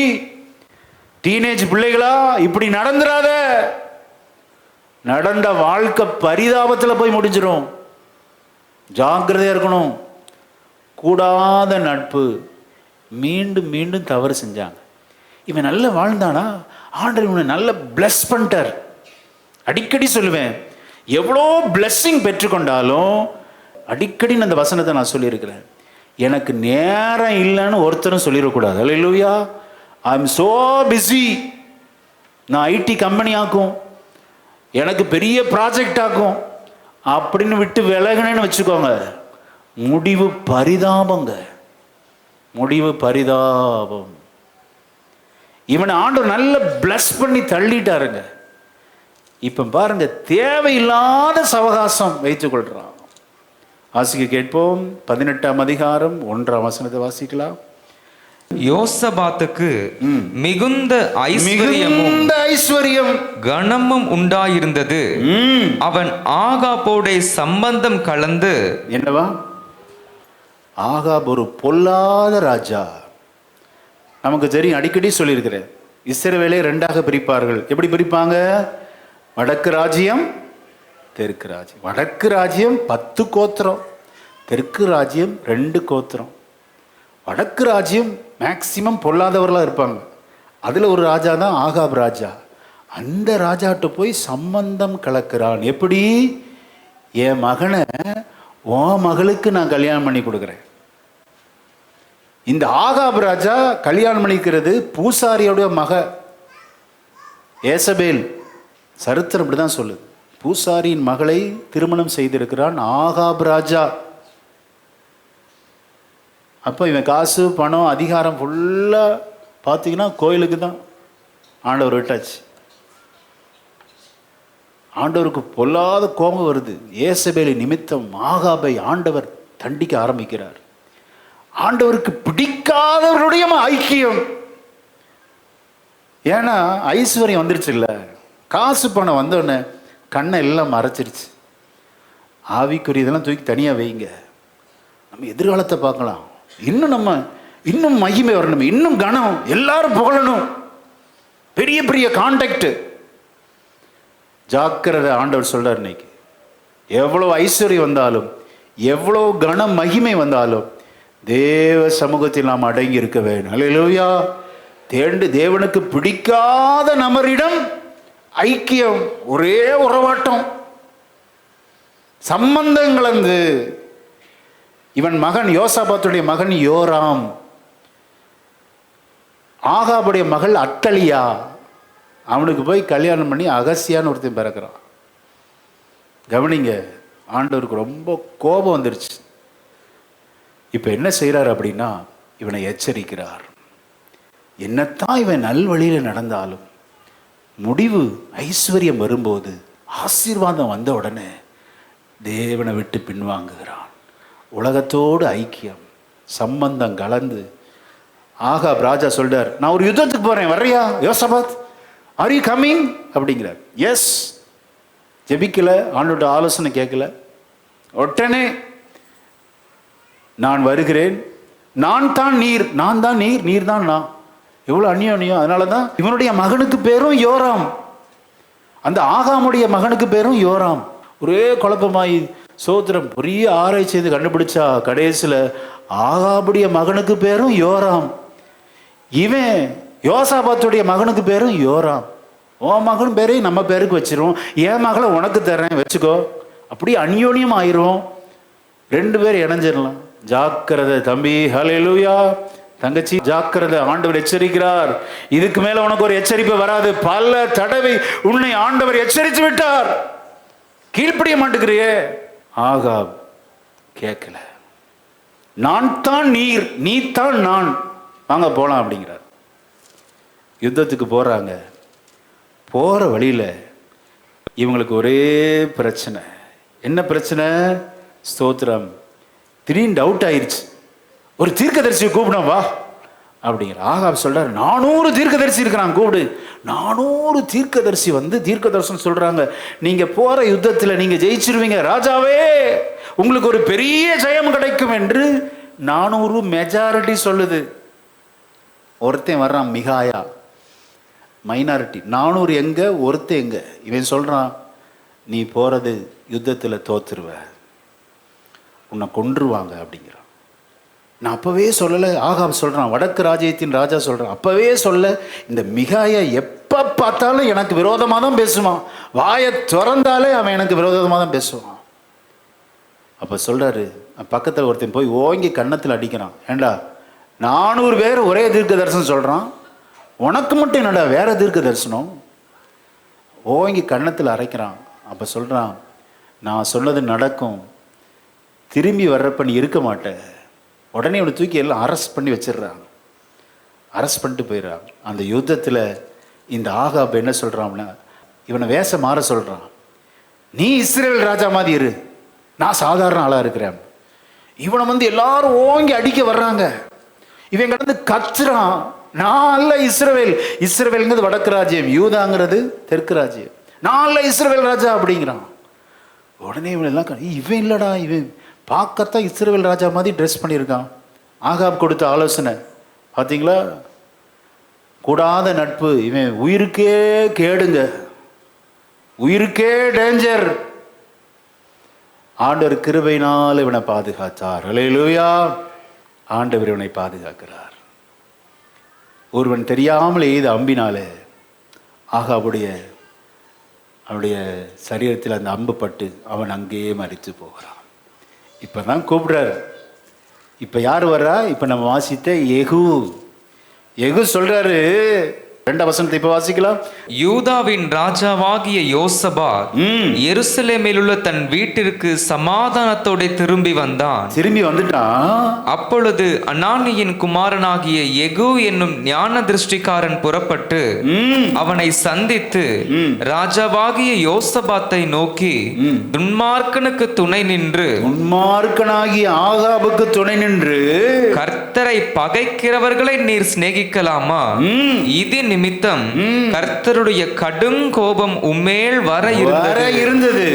டீனேஜ் பிள்ளைகளா, இப்படி நடந்துடாத. நடந்த வாழ்க்கை பரிதாபத்தில் போய் முடிஞ்சிடும். ஜாக்கிரதையா இருக்கணும். கூடாத நட்பு. மீண்டும் மீண்டும் தவறு செஞ்சாங்க. இவன் நல்ல வாழ்ந்தானா, ஆண்டவர் இவனை நல்ல பிளஸ் பண்ணிட்டார். அடிக்கடி சொல்லுவேன், எவ்வளோ பிளஸ்ஸிங் பெற்றுக்கொண்டாலும் அடிக்கடி அந்த வசனத்தை நான் சொல்லியிருக்கிறேன், எனக்கு நேரம் இல்லைன்னு ஒருத்தரும் சொல்லிடக்கூடாது. அல்லேலூயா. I am so busy. நான் ஐடி கம்பெனி ஆக்கும், எனக்கு பெரிய ப்ராஜெக்ட் ஆக்கும் அப்படின்னு விட்டு விலகினேன்னு வச்சுக்கோங்க, முடிவு பரிதாபங்க. முடிவு பரிதாபம். இவனை ஆண்டவர் நல்ல பிளஸ் பண்ணி தள்ளிட்டாருங்க. இப்ப பாருங்க, தேவையில்லாத சவகாசம் வைத்துக் கொள்றான். வாசிக்க கேட்போம். 18ஆம் அதிகாரம் 1ஆம் வசனத்தை வாசிக்கலாம். யோசபாத்துக்கு மிகுந்த ஐஸ்வர்யம் கனமும் உண்டாயிருந்தது. அவன் ஆகாபோடே சம்பந்தம் கலந்து. என்னவா? ஆகாப் ஒரு பொல்லாத ராஜா. நமக்கு தெரியும், அடிக்கடி சொல்லியிருக்கிறேன். இஸ்ரவேலை 2ஆக பிரிப்பார்கள். எப்படி பிரிப்பாங்க? வடக்கு ராஜ்யம், தெற்கு ராஜ்யம். வடக்கு ராஜ்யம் 10 கோத்திரம், தெற்கு ராஜ்யம் 2 கோத்திரம். வடக்கு ராஜ்யம் மேக்சிமம் பொல்லாதவர்களாக இருப்பாங்க. அதில் ஒரு ராஜா தான் ஆகாப் ராஜா. அந்த ராஜாட்ட போய் சம்பந்தம் கலக்கிறான். எப்படி? என் மகனை உன் மகளுக்கு நான் கல்யாணம் பண்ணி கொடுக்குறேன். இந்த ஆகாப் ராஜா கல்யாணம் பண்ணிக்கிறது பூசாரியோடைய மக ஏசபேல். சரித்திரம் இப்படி தான் சொல்லுது. பூசாரியின் மகளை திருமணம் செய்திருக்கிறான் ஆகாப் ராஜா. அப்போ இவன் காசு, பணம், அதிகாரம் ஃபுல்லாக பார்த்தீங்கன்னா கோயிலுக்கு தான் ஆண்டவர் விட்டாச்சு. ஆண்டவருக்கு பொல்லாத கோபம் வருது. ஏசபேலி நிமித்தம் ஆகாபை ஆண்டவர் தண்டிக்க ஆரம்பிக்கிறார். ஆண்டவருக்கு பிடிக்காதவருடைய ஐக்கியம். ஏன்னா ஐஸ்வர்யம் வந்துருச்சு இல்லை, காசு பணம் வந்தோடனே கண்ணை எல்லாம் மறைச்சிருச்சு. ஆவிக்குரியதெல்லாம் தூக்கி தனியாக வைங்க, நம்ம எதிர்காலத்தை பார்க்கலாம். இன்னும் மகிமை வரணும், இன்னும் கனம், எல்லாரும் புகழணும், பெரிய பெரிய கான்டாக்ட். ஜாக்கிரதை. ஆண்டவர் சொல்றார், இன்னைக்கு எவ்வளோ ஐஸ்வர்யம் வந்தாலும், எவ்வளோ கனம் மகிமை வந்தாலும் தேவ சமூகத்தில் நாம் அடங்கி இருக்க வேண்டும். அல்லேலூயா. தேவனுக்கு பிடிக்காத நபரிடம் ஐக்கியம், ஒரே உறவாட்டம், சம்பந்தம் கலந்து. இவன் மகன் யோசாபாத்துடைய மகன் யோராம், ஆகாபுடைய மகள் அத்தலியா. அவனுக்கு போய் கல்யாணம் பண்ணி அகசியான்னு ஒருத்தன் பிறக்கிறான். கவனிங்க, ஆண்டவருக்கு ரொம்ப கோபம் வந்துருச்சு. இப்போ என்ன செய்கிறார் அப்படின்னா, இவனை எச்சரிக்கிறார். என்னத்தான் இவன் நல்வழியில் நடந்தாலும் முடிவு ஐஸ்வர்யம் வரும்போது, ஆசீர்வாதம் வந்த உடனே தேவனை விட்டு பின்வாங்குகிறான். உலகத்தோடு ஐக்கியம் சம்பந்தம் கலந்து. ஆகாப் ராஜா சொல்றார், நான் ஒரு யுத்தத்துக்கு போறேன், வர்றியா யோசபாத், ஆர் யூ கம்மிங் அப்படிங்கிறார். எஸ். ஜெபிக்கல, ஆண்டோட ஆலோசனை கேட்கல, உடனே நான் வருகிறேன், நான் தான் நீர், நான் தான் நீர், நீர் தான் நான். எவ்வளோ அந்நியம். அதனால தான் இவனுடைய மகனுக்கு பேரும் யோராம், அந்த ஆகாமுடைய மகனுக்கு பேரும் யோராம். ஒரே குழப்பமாயி சோத்திரம் பெரிய ஆராய்ச்சி செய்து கண்டுபிடிச்சா கடைசியில் ஆகாபுடைய மகனுக்கு பேரும் யோராம், இவன் யோசாபாத்துடைய மகனுக்கு பேரும் யோராம். உன் மகன் பேரையும் நம்ம பேருக்கு வச்சிருவோம், என் மகளை உனக்கு தரேன் வச்சுக்கோ, அப்படி அந்யோன்யம் ஆயிரும், ரெண்டு பேர் இணைஞ்சிடலாம். ஜாக்கிரதை தம்பி, ஹல்லேலூயா. தங்கச்சி ஜாக்கிரதை, ஆண்டவர் எச்சரிக்கிறார். இதுக்கு மேல உனக்கு ஒரு எச்சரிப்பு வராது. பல தடவை உன்னை ஆண்டவர் எச்சரித்து விட்டார், கீழ்ப்படிய மாட்டேங்கிறியே. ஆகாப் கேட்கல. நான் தான் நீர், நீ தான் நான், வாங்க போலாம் அப்படிங்கிறார். யுத்தத்துக்கு போறாங்க. போற வழியில இவங்களுக்கு ஒரே பிரச்சனை. என்ன பிரச்சனை? ஸ்தோத்திரம், திடீர்னு டவுட் ஆயிடுச்சு. ஒரு தீர்க்கதரிசியை கூப்பிடும் வா அப்படிங்கிற. ஆகாப் சொல்றாரு, 400 தீர்க்கதரிசி இருக்கிறான், கூப்பிடு. 400 தீர்க்கதரிசி வந்து தீர்க்கதரிசனம் சொல்றாங்க, நீங்க போற யுத்தத்தில் நீங்க ஜெயிச்சிருவீங்க ராஜாவே, உங்களுக்கு ஒரு பெரிய ஜெயம் கிடைக்கும் என்று 400 மெஜாரிட்டி சொல்லுது. ஒருத்தன் வர்றான் மிகாயா, மைனாரிட்டி. 400 எங்க, ஒருத்தன் எங்க. இவன் சொல்றான், நீ போறது யுத்தத்தில் தோத்துருவ, உன்னை கொன்றுவாங்க அப்படிங்கிறான். நான் அப்பவே சொல்லலை. ஆகாப் சொல்றான், வடக்கு ராஜ்யத்தின் ராஜா சொல்றான், அப்பவே சொல்ல. இந்த மிகாயா எப்ப பார்த்தாலும் எனக்கு விரோதமாக தான் பேசுவான், வாயை திறந்தாலே அவன் எனக்கு விரோதமாக தான் பேசுவான். அப்ப சொல்றாரு, பக்கத்தில் ஒருத்தன் போய் ஓங்கி கன்னத்தில் அடிக்கிறான். ஏண்டா 400 பேர் ஒரே தீர்க்க தரிசனம் சொல்றான், உனக்கு மட்டும் என்னடா வேற தீர்க்க தரிசனம்? ஓங்கி கன்னத்தில் அரைக்கிறான். அப்ப சொல்றான், நான் சொன்னது நடக்கும், திரும்பி வர்றப்ப நீ இருக்க மாட்டேன். உடனே இவனை தூக்கி எல்லாம் அரெஸ்ட் பண்ணி வச்சிடுறாங்க. அரெஸ்ட் பண்ணிட்டு போயிடுறாங்க. அந்த யுத்தத்தில் இந்த ஆகாப் என்ன சொல்கிறான்னா, இவனை வேஷம் மாற சொல்கிறான். நீ இஸ்ரேல் ராஜா மாதிரி இரு, நான் சாதாரண ஆளாக இருக்கிறேன். இவனை வந்து எல்லாரும் ஓங்கி அடிக்க வர்றாங்க. இவன் கடந்து கத்துறான், நான் அல்ல இஸ்ரவேல். இஸ்ரவேல்ங்கிறது வடக்கு ராஜ்யம், யூதாங்கிறது தெற்கு ராஜ்யம். நான் அல்ல இஸ்ரவேல் ராஜா அப்படிங்கிறான். உடனே இவன் எல்லாம், இவன் இல்லடா, இவன் பார்க்கத்தான் இஸ்ரவேல் ராஜா மாதிரி ட்ரெஸ் பண்ணியிருக்கான். ஆகாப் கொடுத்த ஆலோசனை பார்த்தீங்களா? கூடாத நட்பு, இவன் உயிருக்கே கேடுங்க, உயிருக்கே டேஞ்சர். ஆண்டவர் கிருபையினால் இவனை பாதுகாத்தார். ஹல்லேலூயா. ஆண்டவர் இவனை பாதுகாக்கிறார். ஒருவன் தெரியாமல் எய்த அம்பினாலே ஆகாபுடைய அவனுடைய சரீரத்தில் அந்த அம்பு பட்டு அவன் அங்கேயே மரித்து போகிறான். இப்போ தான் கூப்பிடுறாரு. இப்போ யார் வர்றா? இப்போ நம்ம வாசித்த எகு சொல்றாரு. 2 வசனத்தை இப்போ வாசிக்கலாம். யூதாவின் ராஜாவாகிய யோசபாத் எருசலேமில் உள்ள தன் வீட்டிற்கு சமாதானத்தோட திரும்பி வந்துட்டான். அப்பொழுது அனானியின் குமாரனாகிய எகு என்னும் ஞான திருஷ்டிக்காரன் புறப்பட்டு அவனை சந்தித்து ராஜாவாகிய யோசபாத்தை நோக்கி, துன்மார்க்கனுக்கு துணை நின்று, துன்மார்க்கனாகிய ஆகாபுக்கு துணை நின்று கர்த்தரை பகைக்கிறவர்களை நீர் சிநேகிக்கலாமா? இது நிமித்தம் கர்த்தருடைய கடும் கோபம் உம்மேல் வர இருந்தது.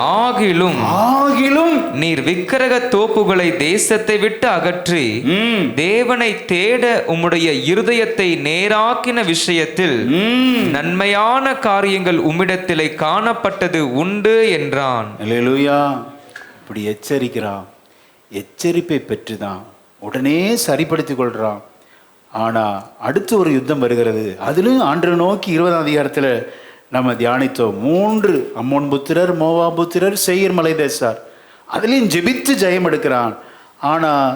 ஆகிலும் நீர் விக்கிரக தோப்புகளை தேசத்தை விட்டு அகற்றி தேவனை தேட உம்முடைய இருதயத்தை நேராக்கின விஷயத்தில் நன்மையான காரியங்கள் உம்மிடத்திலே காணப்பட்டது உண்டு என்றான். அல்லேலூயா. இப்படி எச்சரிக்கிறான். எச்சரிப்பை பெற்றுதான் உடனே சரிப்படுத்திக் கொள்றான். ஆனால் அடுத்து ஒரு யுத்தம் வருகிறது. அதிலும் ஆண்டவரை நோக்கி 20ஆம் அதிகாரத்தில் நம்ம தியானித்தோம். 3 அம்மோன் புத்திரர், மோவா புத்திரர், சேயீர் மலை தேசார். அதுலேயும் ஜெபித்து ஜெயம் எடுக்கிறான். ஆனால்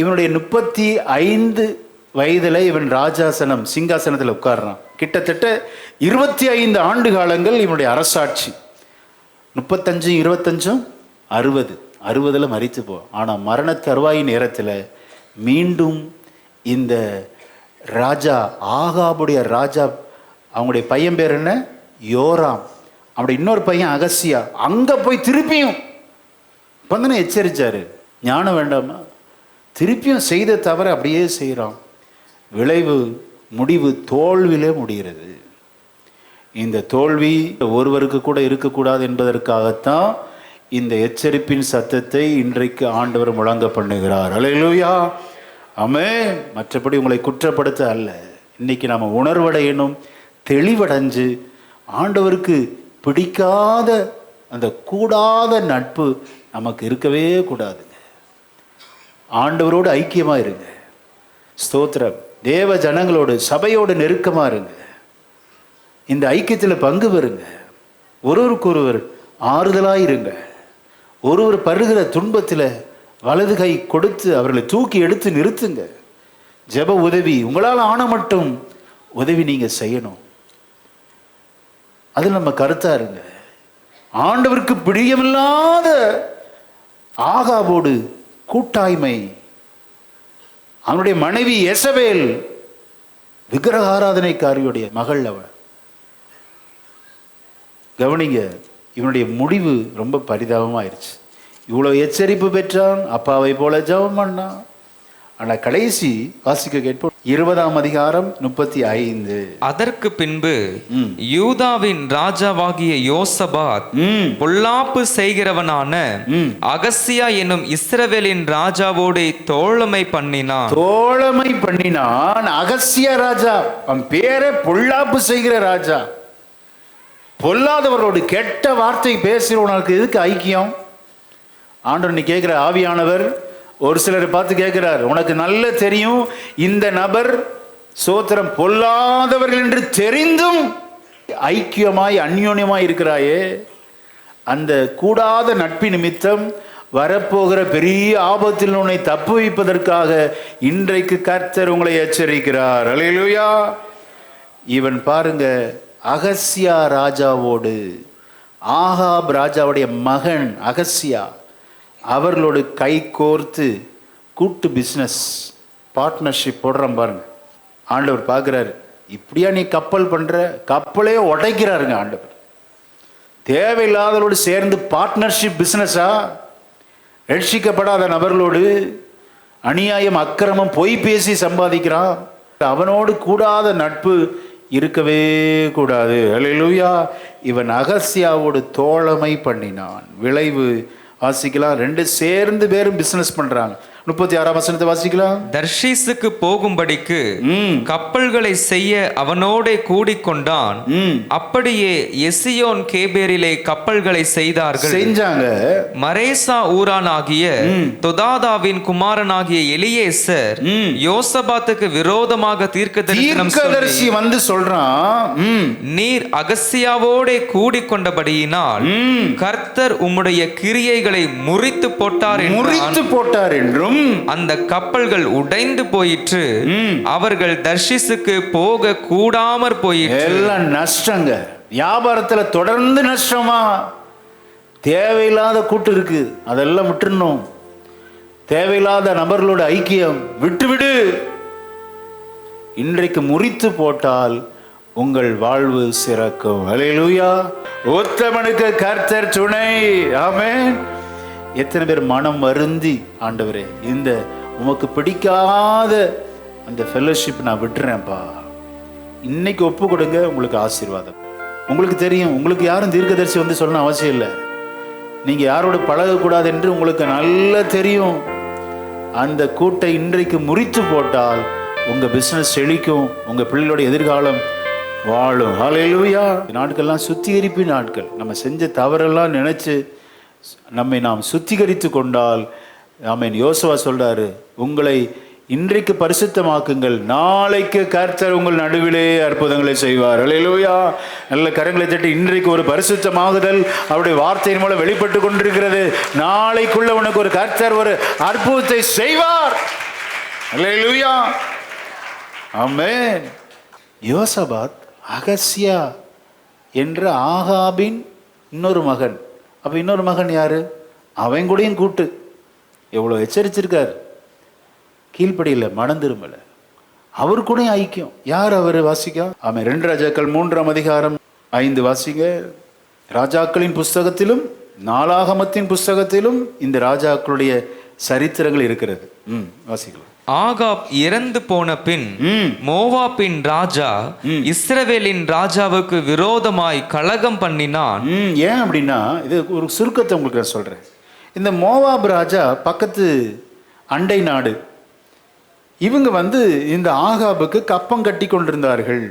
இவனுடைய 35 வயதில் இவன் ராஜாசனம் சிங்காசனத்தில் உட்கார்றான். கிட்டத்தட்ட 25 ஆண்டு காலங்கள் இவனுடைய அரசாட்சி. 35, 25, 60 மரித்து போ. ஆனால் மரண தருவாய் நேரத்தில் மீண்டும் இந்த ராஜா, ஆகாபுடைய ராஜா, அவங்களுடைய பையன் பேர் என்ன, யோராம், அவனுடைய இன்னொரு பையன் அகசியா, அங்கே போய் திருப்பியும் பந்தனை எச்சரித்தார், ஞானம் வேண்டாமா, திருப்பியும் செய்த தவிர அப்படியே செய்கிறான். விளைவு, முடிவு தோல்வியிலே முடிகிறது. இந்த தோல்வி ஒருவருக்கு கூட இருக்கக்கூடாது என்பதற்காகத்தான் இந்த எச்சரிப்பின் சத்தத்தை இன்றைக்கு ஆண்டவர் முழங்க பண்ணுகிறார். அல்லேலூயா, ஆமென். மற்றபடி உங்களை குற்றப்படுத்த அல்ல. இன்னைக்கு நாம் உணர்வடையணும், தெளிவடைஞ்சு ஆண்டவருக்கு பிடிக்காத அந்த கூடாத நட்பு நமக்கு இருக்கவே கூடாதுங்க. ஆண்டவரோடு ஐக்கியமாக இருங்க, ஸ்தோத்திரம். தேவ ஜனங்களோடு, சபையோடு நெருக்கமாக இருங்க. இந்த ஐக்கியத்தில் பங்கு பெறுங்க. ஒருவருக்கொருவர் ஆறுதலாக இருங்க. ஒருவர் பருகிற துன்பத்தில் வலது கை கொடுத்து அவர்களை தூக்கி எடுத்து நிறுத்துங்க. ஜெப உதவி உங்களால் ஆன மட்டும் உதவி நீங்கள் செய்யணும். அதில் நம்ம கருத்தாக இருங்க. ஆண்டவருக்கு பிரியமில்லாத ஆகாபோடு கூட்டாய்மை. அவனுடைய மனைவி எசபேல் விக்கிரக ஆராதனைக்காரியுடைய மகள் அவள். கவனிங்க, இவனுடைய முடிவு ரொம்ப பரிதாபமாயிருச்சு. இவ்வளோ எச்சரிப்பு பெற்றான், அப்பாவை போல ஜெபம் பண்ணான். ஆனால் கடைசி வாசிக்க கேட்போம், 20ஆம் அதிகாரம் 35. அதற்கு பின்பு யூதாவின் ராஜாவாகிய யோசபாத் பொல்லாப்பு செய்கிறவனான அகசியா என்னும் இஸ்ரவேலின் ராஜாவோடு தோழமை பண்ணினான். அகசியா ராஜா, அவன் பேரே பொல்லாப்பு செய்கிற ராஜா. பொல்லாதவர்களோடு கெட்ட வார்த்தை பேசுகிறவனுக்கு எதுக்கு ஐக்கியம்? ஆண்டவர் நீ கேட்கிற ஆவியானவர் ஒரு சிலரை பார்த்து கேட்கிறார், உனக்கு நல்ல தெரியும் இந்த நபர் சோத்திரம் பொல்லாதவர்கள் என்று தெரிந்தும் ஐக்கியமாய் அந்யோன்யமாய் இருக்கிறாயே, அந்த கூடாத நட்பு நிமித்தம் வரப்போகிற பெரிய ஆபத்தில் உன்னை தப்பு வைப்பதற்காக இன்றைக்கு கர்த்தர் உங்களை எச்சரிக்கிறார். அல்லேலூயா. இவன் பாருங்க, அகசியா ராஜாவோடு, ஆகாப் ராஜாவுடைய மகன் அகசியா, அவர்களோடு கை கோர்த்து கூட்டு பிஸ்னஸ் பார்ட்னர்ஷிப் போடுறான் பாருங்க. ஆண்டவர் பார்க்குறாரு, இப்படியா நீ கப்பல் பண்ணுற? கப்பலே உடைக்கிறாருங்க ஆண்டவர். தேவையில்லாதவரோடு சேர்ந்து பார்ட்னர்ஷிப் பிஸ்னஸா? ரட்சிக்கப்படாத நபர்களோடு அநியாயம், அக்கிரமம், பொய் பேசி சம்பாதிக்கிறான். அவனோடு கூடாத நட்பு இருக்கவே கூடாது. அல்லேலூயா. இவன் அகசியாவோடு தோழமை பண்ணினான். விளைவு வாசிக்கலாம், ரெண்டு சேர்ந்து பேரும் பிசினஸ் பண்றாங்க. 36ஆம் வசனத்தை வாசிக்கலாம். தர்ஷீசுக்கு போகும்படிக்கு கப்பல்களை செய்ய அவனோட கூடிக்கொண்டான். அப்படியே எசியோன் கேபேரிலே கப்பல்களை செஞ்சாங்க. மரேசா ஊரானாகிய தொதாதாவின் குமாரனாகிய எலியேசர் யோசபாத்துக்கு விரோதமாக தீர்க்கதரிசி வந்து சொல்றான், நீர் அகசியாவோட கூடிக்கொண்டபடியினால் கர்த்தர் உம்முடைய கிரியைகளை முறித்து போட்டார் என்றும் அந்த கப்பல்கள் உடைந்து போயிற்று. அவர்கள் தர்ஷீசுக்கு போக கூடாமற் போயிற்று. எல்லாம் நஷ்டங்க. வியாபாரத்துல தொடர்ந்து நஷ்டமா? தேவையில்லாத கூட்டு இருக்கு, அதெல்லாம் விட்டுறணும். தேவையில்லாத நபர்களோட ஐக்கியம் விட்டுவிடு. இன்றைக்கு முறித்து போட்டால் உங்கள் வாழ்வு சிறக்கும். அல்லேலூயா. உத்தமனுக்கு கர்த்தர் துணை. ஆமென். எத்தனை பேர் மனம் வருந்தி, ஆண்டவரே இந்த உமக்கு பிடிக்காத அந்த ஃபெல்லோஷிப் நான் விட்டுறேன்ப்பா, இன்னைக்கு ஒப்பு கொடுங்க, உங்களுக்கு ஆசீர்வாதம். உங்களுக்கு தெரியும், உங்களுக்கு யாரும் தீர்க்கதரிசி வந்து சொல்லணும் அவசியம் இல்லை. நீங்கள் யாரோட பழகக்கூடாது என்று உங்களுக்கு நல்லா தெரியும். அந்த கூட்டை இன்றைக்கு முறித்து போட்டால் உங்கள் பிஸ்னஸ் செழிக்கும், உங்கள் பிள்ளைகளோட எதிர்காலம் வாழும். ஹல்லேலூயா. நாட்கள்லாம் சுத்திகரிப்பு நாட்கள். நம்ம செஞ்ச தவறெல்லாம் நினைச்சு நம்மை நாம் சுத்திகரித்து கொண்டால், ஆமென். யோசுவா சொல்றாரு, உங்களை இன்றைக்கு பரிசுத்தமாக்குங்கள், நாளைக்கு கர்த்தர் உங்கள் நடுவிலே அற்புதங்களை செய்வார். அல்லேலூயா. நல்ல கரங்களை தட்டி, இன்றைக்கு ஒரு பரிசுத்தமாகுதல் அவருடைய வார்த்தையின் மூலம் வெளிப்பட்டு கொண்டிருக்கிறது. நாளைக்குள்ள உனக்கு ஒரு கர்த்தர் ஒரு அற்புதத்தை செய்வார். அல்லேலூயா. ஆமென். யோசபாத் அகசியா என்ற ஆகாபின் இன்னொரு மகன், அப்போ இன்னொரு மகன் யாரு? அவன் கூடயும் கூட்டு. எவ்வளோ எச்சரிச்சிருக்கார். கீழ்ப்படியில் மனம் திரும்பலை, அவர் கூட ஐக்கியம். யார் அவர்? வாசிக்க ஆமாம், 2 ராஜாக்கள் 3ஆம் அதிகாரம் 5 வாசிங்க. ராஜாக்களின் புஸ்தகத்திலும் நாளாகமத்தின் புஸ்தகத்திலும் இந்த ராஜாக்களுடைய சரித்திரங்கள் இருக்கிறது. வாசிக்கலாம். ஆகாப் இறந்து போன பின் மோவாபின் ராஜா இஸ்ரவேலின் ராஜாவுக்கு விரோதமாய் கலகம் பண்ணினான். ஏன் அப்படின்னா, இது ஒரு சுருக்கத்தை உங்களுக்கு நான் சொல்றேன். இந்த மோவாப் ராஜா பக்கத்து அண்டை நாடு. இவங்க இந்த ஆகாபுக்கு கப்பம் கட்டி கொண்டிருந்தார்கள்.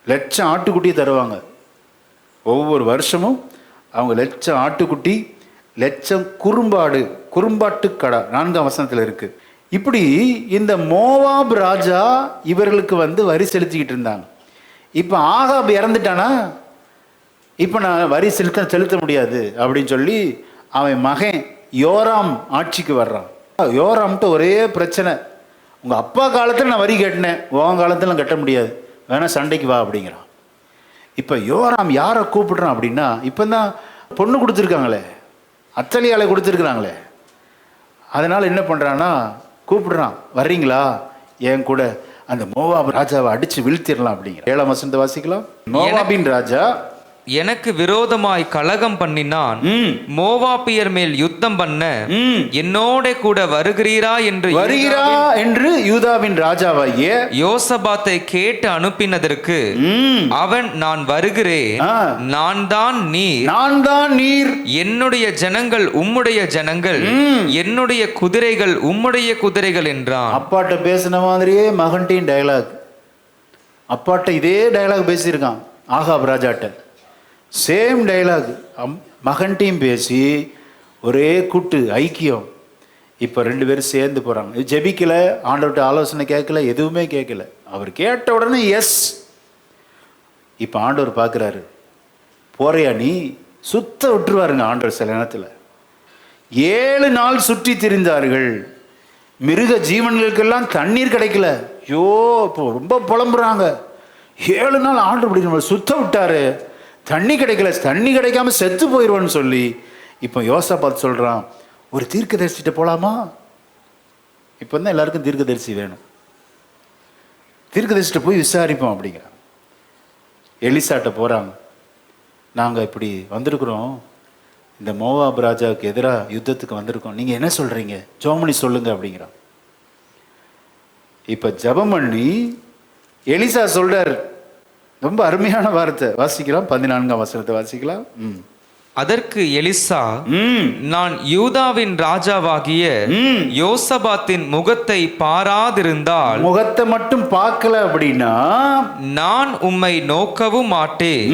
லட்சம் ஆட்டுக்குட்டி தருவாங்க. ஒவ்வொரு வருஷமும் அவங்க லட்சம் ஆட்டுக்குட்டி, லட்சம் குறும்பாட்டு கடா 4ஆம் வசனத்தில் இருக்கு. இப்படி இந்த மோவாப் ராஜா இவர்களுக்கு வரி செலுத்திக்கிட்டு இருந்தாங்க. இப்போ ஆகாப் இறந்துட்டானா, இப்போ நான் வரி செலுத்த முடியாது அப்படின்னு சொல்லி அவன் மகன் யோராம் ஆட்சிக்கு வர்றான். யோராம்கிட்ட ஒரே பிரச்சனை, உங்கள் அப்பா காலத்தில் நான் வரி கட்டினேன், உன் காலத்தில் நான் கட்ட முடியாது, வேணா சண்டைக்கு வா அப்படிங்கிறான். இப்போ யோராம் யாரை கூப்பிடுறான் அப்படின்னா, இப்போ தான் பொண்ணு கொடுத்துருக்காங்களே, அத்தலியாலை கொடுத்துருக்குறாங்களே, அதனால் என்ன பண்ணுறான்னா கூப்பிடுறான், வர்றீங்களா என் கூட அந்த மோவாப் ராஜாவை அடித்து வீழ்த்திடலாம் அப்படிங்கிற. 7ஆம் வசனத்தை வாசிக்கலாம். மோவாபின் ராஜா எனக்கு விரோதமாய் கலகம் பண்ணினான், மோவாபியர் மேல் யுத்தம் பண்ண என்னோட கூட வருகிறீரா என்று யூதாவின் ராஜாவாகிய யோசபாத்தை கேட்டு அனுப்பினதற்கு அவன், நான் வருகிறேன், நான் தான் நீர், என்னுடைய ஜனங்கள் உம்முடைய ஜனங்கள், என்னுடைய குதிரைகள் உம்முடைய குதிரைகள் என்றான். அப்பாட்ட பேசின மாதிரியே மகன்டையும் டயலாக், அப்பாட்ட இதே டயலாக் பேசியிருக்கான் ஆகாப் ராஜாட்ட. சேம் டைலாக் மகன்டையும் பேசி ஒரே கூட்டு ஐக்கியம். இப்போ 2 பேரும் சேர்ந்து போகிறாங்க. ஜெபிக்கல, ஆண்டவர்கிட்ட ஆலோசனை கேட்கல, எதுவுமே கேட்கல. அவர் கேட்ட உடனே எஸ். இப்போ ஆண்டவர் பார்க்குறாரு, போறியா நீ? சுத்த விட்டுருவாருங்க ஆண்டவர். சில நேரத்தில் 7 நாள் சுற்றி திரிந்தார்கள். மிருக ஜீவன்களுக்கெல்லாம் தண்ணீர் கிடைக்கல. ஐயோ, இப்போ ரொம்ப புலம்புறாங்க. 7 நாள் ஆண்டவர் இப்படி நம்ம சுத்த விட்டாரு, தண்ணி கிடைக்கல, தண்ணி கிடைக்காம செத்து போயிடுவான்னு சொல்லி இப்போ யோசபாத் சொல்கிறான், ஒரு தீர்க்கதரிசிட்ட போகலாமா? இப்போ தான் எல்லாருக்கும் தீர்க்கதரிசி வேணும், தீர்க்கதரிசிட்ட போய் விசாரிப்போம் அப்படிங்கிறான். எலிசாட்ட போகிறாங்க, நாங்கள் இப்படி வந்திருக்கிறோம், இந்த மோவாப் ராஜாவுக்கு எதிராக யுத்தத்துக்கு வந்திருக்கோம், நீங்கள் என்ன சொல்கிறீங்க, ஜோமணி சொல்லுங்க அப்படிங்கிறான். இப்போ ஜபம் பண்ணி எலிசா சொல்கிறார், ரொம்ப அருமையான வார்த்தை. வாசிக்கலாம், 14ஆம் வசனத்தை வாசிக்கலாம். அதற்கு எலிசா, நான் யூதாவின் ராஜாவாகிய யோசபாத்தின் முகத்தை பாராதிருந்தால், முகத்தை மட்டும் பார்க்கல அப்படின்னா, நான் உம்மை நோக்கவும் மாட்டேன்,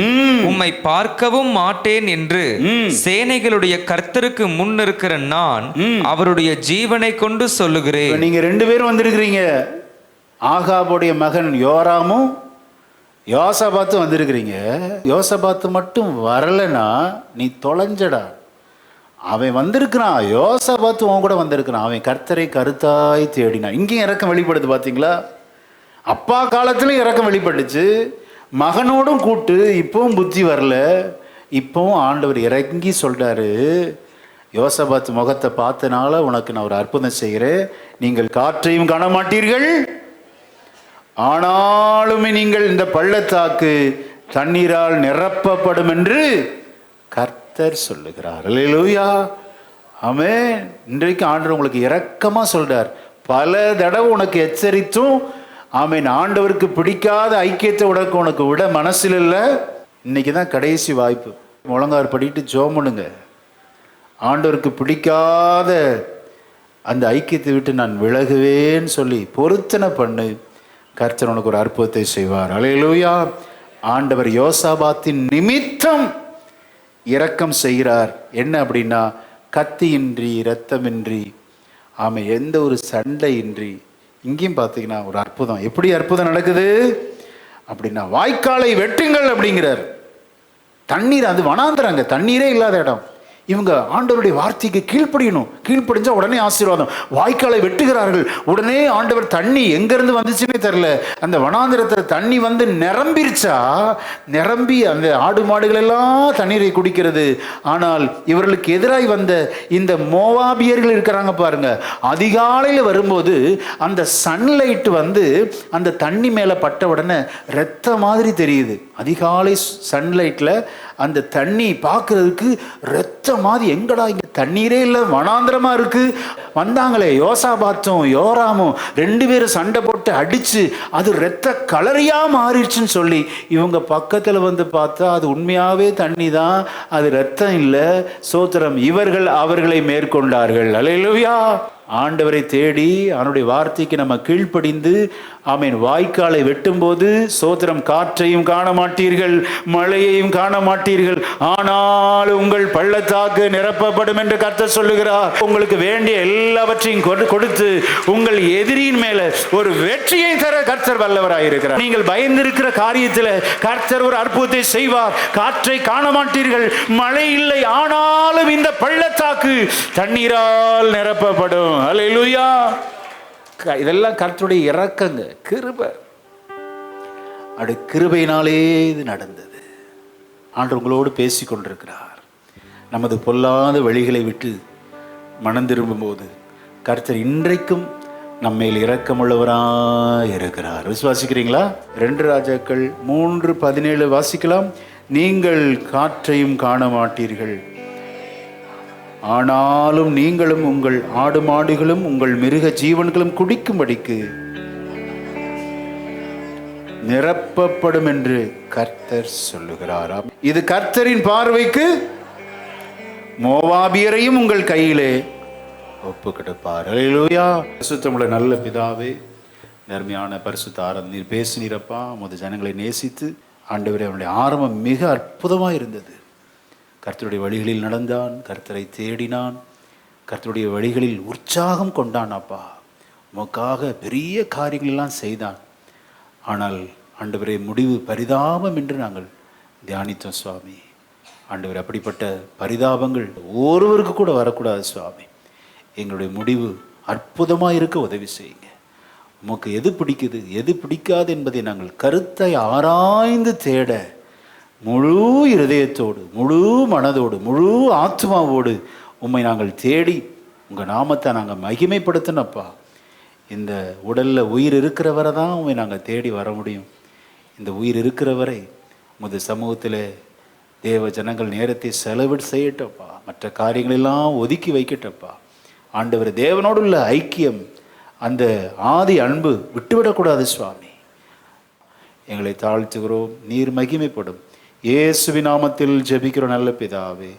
உம்மை பார்க்கவும் மாட்டேன் என்று சேனைகளுடைய கர்த்தருக்கு முன் இருக்கிற நான் அவருடைய ஜீவனை கொண்டு சொல்லுகிறேன். நீங்க 2 பேரும் வந்திருக்கிறீங்க, ஆகாபுடைய மகன் யோராமும் யோசபாத்தும் வந்திருக்கிறீங்க. யோசபாத்து மட்டும் வரலன்னா நீ தொலைஞ்சடா. அவன் வந்திருக்கிறான், யோசபாத்து உன் கூட வந்திருக்கிறான், அவன் கர்த்தரை கருத்தாய் தேடினான். இங்கேயும் இறக்கம் வெளிப்படுது பார்த்தீங்களா? அப்பா காலத்துலையும் இறக்கம் வெளிப்பட்டுச்சு, மகனோடும் கூட்டு. இப்பவும் புத்தி வரல, இப்பவும் ஆண்டவர் இறங்கி சொல்றாரு, யோசபாத்து முகத்தை பார்த்தனால உனக்கு நான் ஒரு அற்புதம் செய்கிறேன், நீங்கள் காற்றையும் காண மாட்டீர்கள், ஆனாலும் நீங்கள் இந்த பள்ளத்தாக்கு தண்ணீரால் நிரப்பப்படும் என்று கர்த்தர் சொல்லுகிறார். அல்லேலூயா, ஆமென். இன்றைக்கு ஆண்டவர் உங்களுக்கு இரக்கமா சொல்றார். பல தடவை உனக்கு எச்சரித்தும், ஆமென், ஆண்டவருக்கு பிடிக்காத ஐக்கியத்தை உனக்கு விட மனசில் இல்லை. இன்னைக்கு தான் கடைசி வாய்ப்பு. முழங்கார் படிட்டு ஜோமுனுங்க. ஆண்டவருக்கு பிடிக்காத அந்த ஐக்கியத்தை விட்டு நான் விலகுவேன்னு சொல்லி பொருத்தனை பண்ணு, கர்த்தர் உனக்கு ஒரு அற்புதத்தை செய்வார். அல்லேலூயா. ஆண்டவர் யோசபாத்தின் நிமித்தம் இரக்கம் செய்கிறார். என்ன அப்படின்னா, கத்தியின்றி இரத்தமின்றி, ஆமாம், எந்த ஒரு சண்டையின்றி. இங்கேயும் பார்த்தீங்கன்னா ஒரு அற்புதம். எப்படி அற்புதம் நடக்குது அப்படின்னா, வாய்க்காலை வெட்டுங்கள் அப்படிங்கிறார். தண்ணீர், அது வனாந்தரங்க, தண்ணீரே இல்லாத இடம். இவங்க ஆண்டவருடைய வார்த்தைக்கு கீழ்ப்படியணும். கீழ்ப்படிஞ்சா உடனே ஆசீர்வாதம். வாய்க்காலை வெட்டுகிறார்கள், உடனே ஆண்டவர் தண்ணி எங்கேருந்து வந்துச்சுன்னே தெரில, அந்த வனாந்திரத்தில் தண்ணி வந்து நிரம்பிருச்சா, நிரம்பி அந்த ஆடு மாடுகள் எல்லாம் தண்ணீரை குடிக்கிறது. ஆனால் இவர்களுக்கு எதிராய் வந்த இந்த மோவாபியர்கள் இருக்கிறாங்க பாருங்க, அதிகாலையில் வரும்போது அந்த சன்லைட் வந்து அந்த தண்ணி மேலே பட்ட உடனே ரத்த மாதிரி தெரியுது. அதிகாலை சன்லைட்டில் அந்த தண்ணி பார்க்கறதுக்கு ரத்த மாதிரி, எங்கடா இங்கே தண்ணீரே இல்லை, வனாந்திரமா இருக்கு. வந்தாங்களே யோசாபாத்தும் யோராமும் 2 பேரும் சண்டை போட்டு அடிச்சு அது ரத்த கலரியா மாறிடுச்சுன்னு சொல்லி இவங்க பக்கத்தில் வந்து பார்த்தா அது உண்மையாவே தண்ணி தான், அது ரத்தம் இல்லை. சோத்திரம். இவர்கள் அவர்களை மேற்கொண்டார்கள். அல்லேலூயா. ஆண்டவரை தேடி அவனுடைய வார்த்தைக்கு நம்ம கீழ்ப்படிந்து ஆமீன் வாய்க்காலை வெட்டும்போது சோத்திரம், காற்றையும் காண மாட்டீர்கள், மழையையும் காண மாட்டீர்கள், ஆனால் உங்கள் பள்ளத்தாக்கு நிரப்பப்படும் என்று கர்த்தர் சொல்லுகிறார். உங்களுக்கு வேண்டிய எல்லாவற்றையும் கொடுத்து உங்கள் எதிரியின் மேல ஒரு வெற்றியை தர கர்த்தர் வல்லவராயிருக்கிறார். நீங்கள் பயந்திருக்கிற காரியத்தில் கர்த்தர் ஒரு அற்புதத்தை செய்வார். காற்றை காண மாட்டீர்கள், மழை இல்லை, ஆனாலும் இந்த பள்ளத்தாக்கு தண்ணீரால் நிரப்பப்படும். அல்லேலூயா. இதெல்லாம் கர்த்தருடைய இரக்கங்க, கிருபை. அது கிருபையினாலே இது நடந்தது. ஆண்டவர் உங்களோடு பேசி கொண்டிருக்கிறார். நமது பொல்லாத வழிகளை விட்டு மனம் திரும்பும் போது கர்த்தர் இன்றைக்கும் நம்மேல் இரக்கமுள்ளவராய் இருக்கிறார். விசுவாசிக்கிறீங்களா? 2 ராஜாக்கள் 3:17 வாசிக்கலாம். நீங்கள் காற்றையும் காண மாட்டீர்கள், ஆனாலும் நீங்களும் உங்கள் ஆடு மாடுகளும் உங்கள் மிருக ஜீவன்களும் குடிக்கும்படிக்கு நிரப்பப்படும் என்று கர்த்தர் சொல்லுகிறாராம். இது கர்த்தரின் பார்வைக்கு மோவாபியரையும் உங்கள் கையிலே ஒப்பு கொடுப்பார். அல்லேலூயா. பரிசுத்தமுள்ள நல்ல பிதாவே, நேர்மையான பரிசுத்த ஆராதனை நீர் பேசினீரப்பா. உமது ஜனங்களை நேசித்து ஆண்டவரே, அவனுடைய ஆரம்பம் மிக அற்புதமாக இருந்தது. கர்த்தருடைய வழிகளில் நடந்தான், கர்த்தரை தேடினான், கர்த்தருடைய வழிகளில் உற்சாகம் கொண்டான். அப்பா, உமக்காக பெரிய காரியங்களெல்லாம் செய்தான். ஆனால் ஆண்டவரே, முடிவு பரிதாபம் என்று நாங்கள் தியானித்தோம் சுவாமி. ஆண்டவர், அப்படிப்பட்ட பரிதாபங்கள் ஒருவருக்கு கூட வரக்கூடாது சுவாமி. எங்களுடைய முடிவு அற்புதமாக இருக்க உதவி செய்யுங்க. உமக்கு எது பிடிக்குது எது பிடிக்காது என்பதை நாங்கள் கருத்தை ஆராய்ந்து தேட முழு இருதயத்தோடு, முழு மனதோடு, முழு ஆத்மாவோடு உம்மை நாங்கள் தேடி உங்கள் நாமத்தை நாங்கள் மகிமைப்படுத்தினப்பா. இந்த உடலில் உயிர் இருக்கிறவரை தான் உண்மை நாங்கள் தேடி வர முடியும். இந்த உயிர் இருக்கிறவரை உமது சமூகத்தில் தேவ ஜனங்கள் நேரத்தை செலவிட செய்யட்டப்பா. மற்ற காரியங்களெல்லாம் ஒதுக்கி வைக்கட்டப்பா. ஆண்டவர், தேவனோடு உள்ள ஐக்கியம், அந்த ஆதி அன்பு விட்டுவிடக்கூடாது சுவாமி. எங்களை தாழ்த்துகிறோம். நீர் மகிமைப்படும். இயேசுவின் நாமத்தில் ஜெபிக்கிறோம் நல்ல பிதாவே.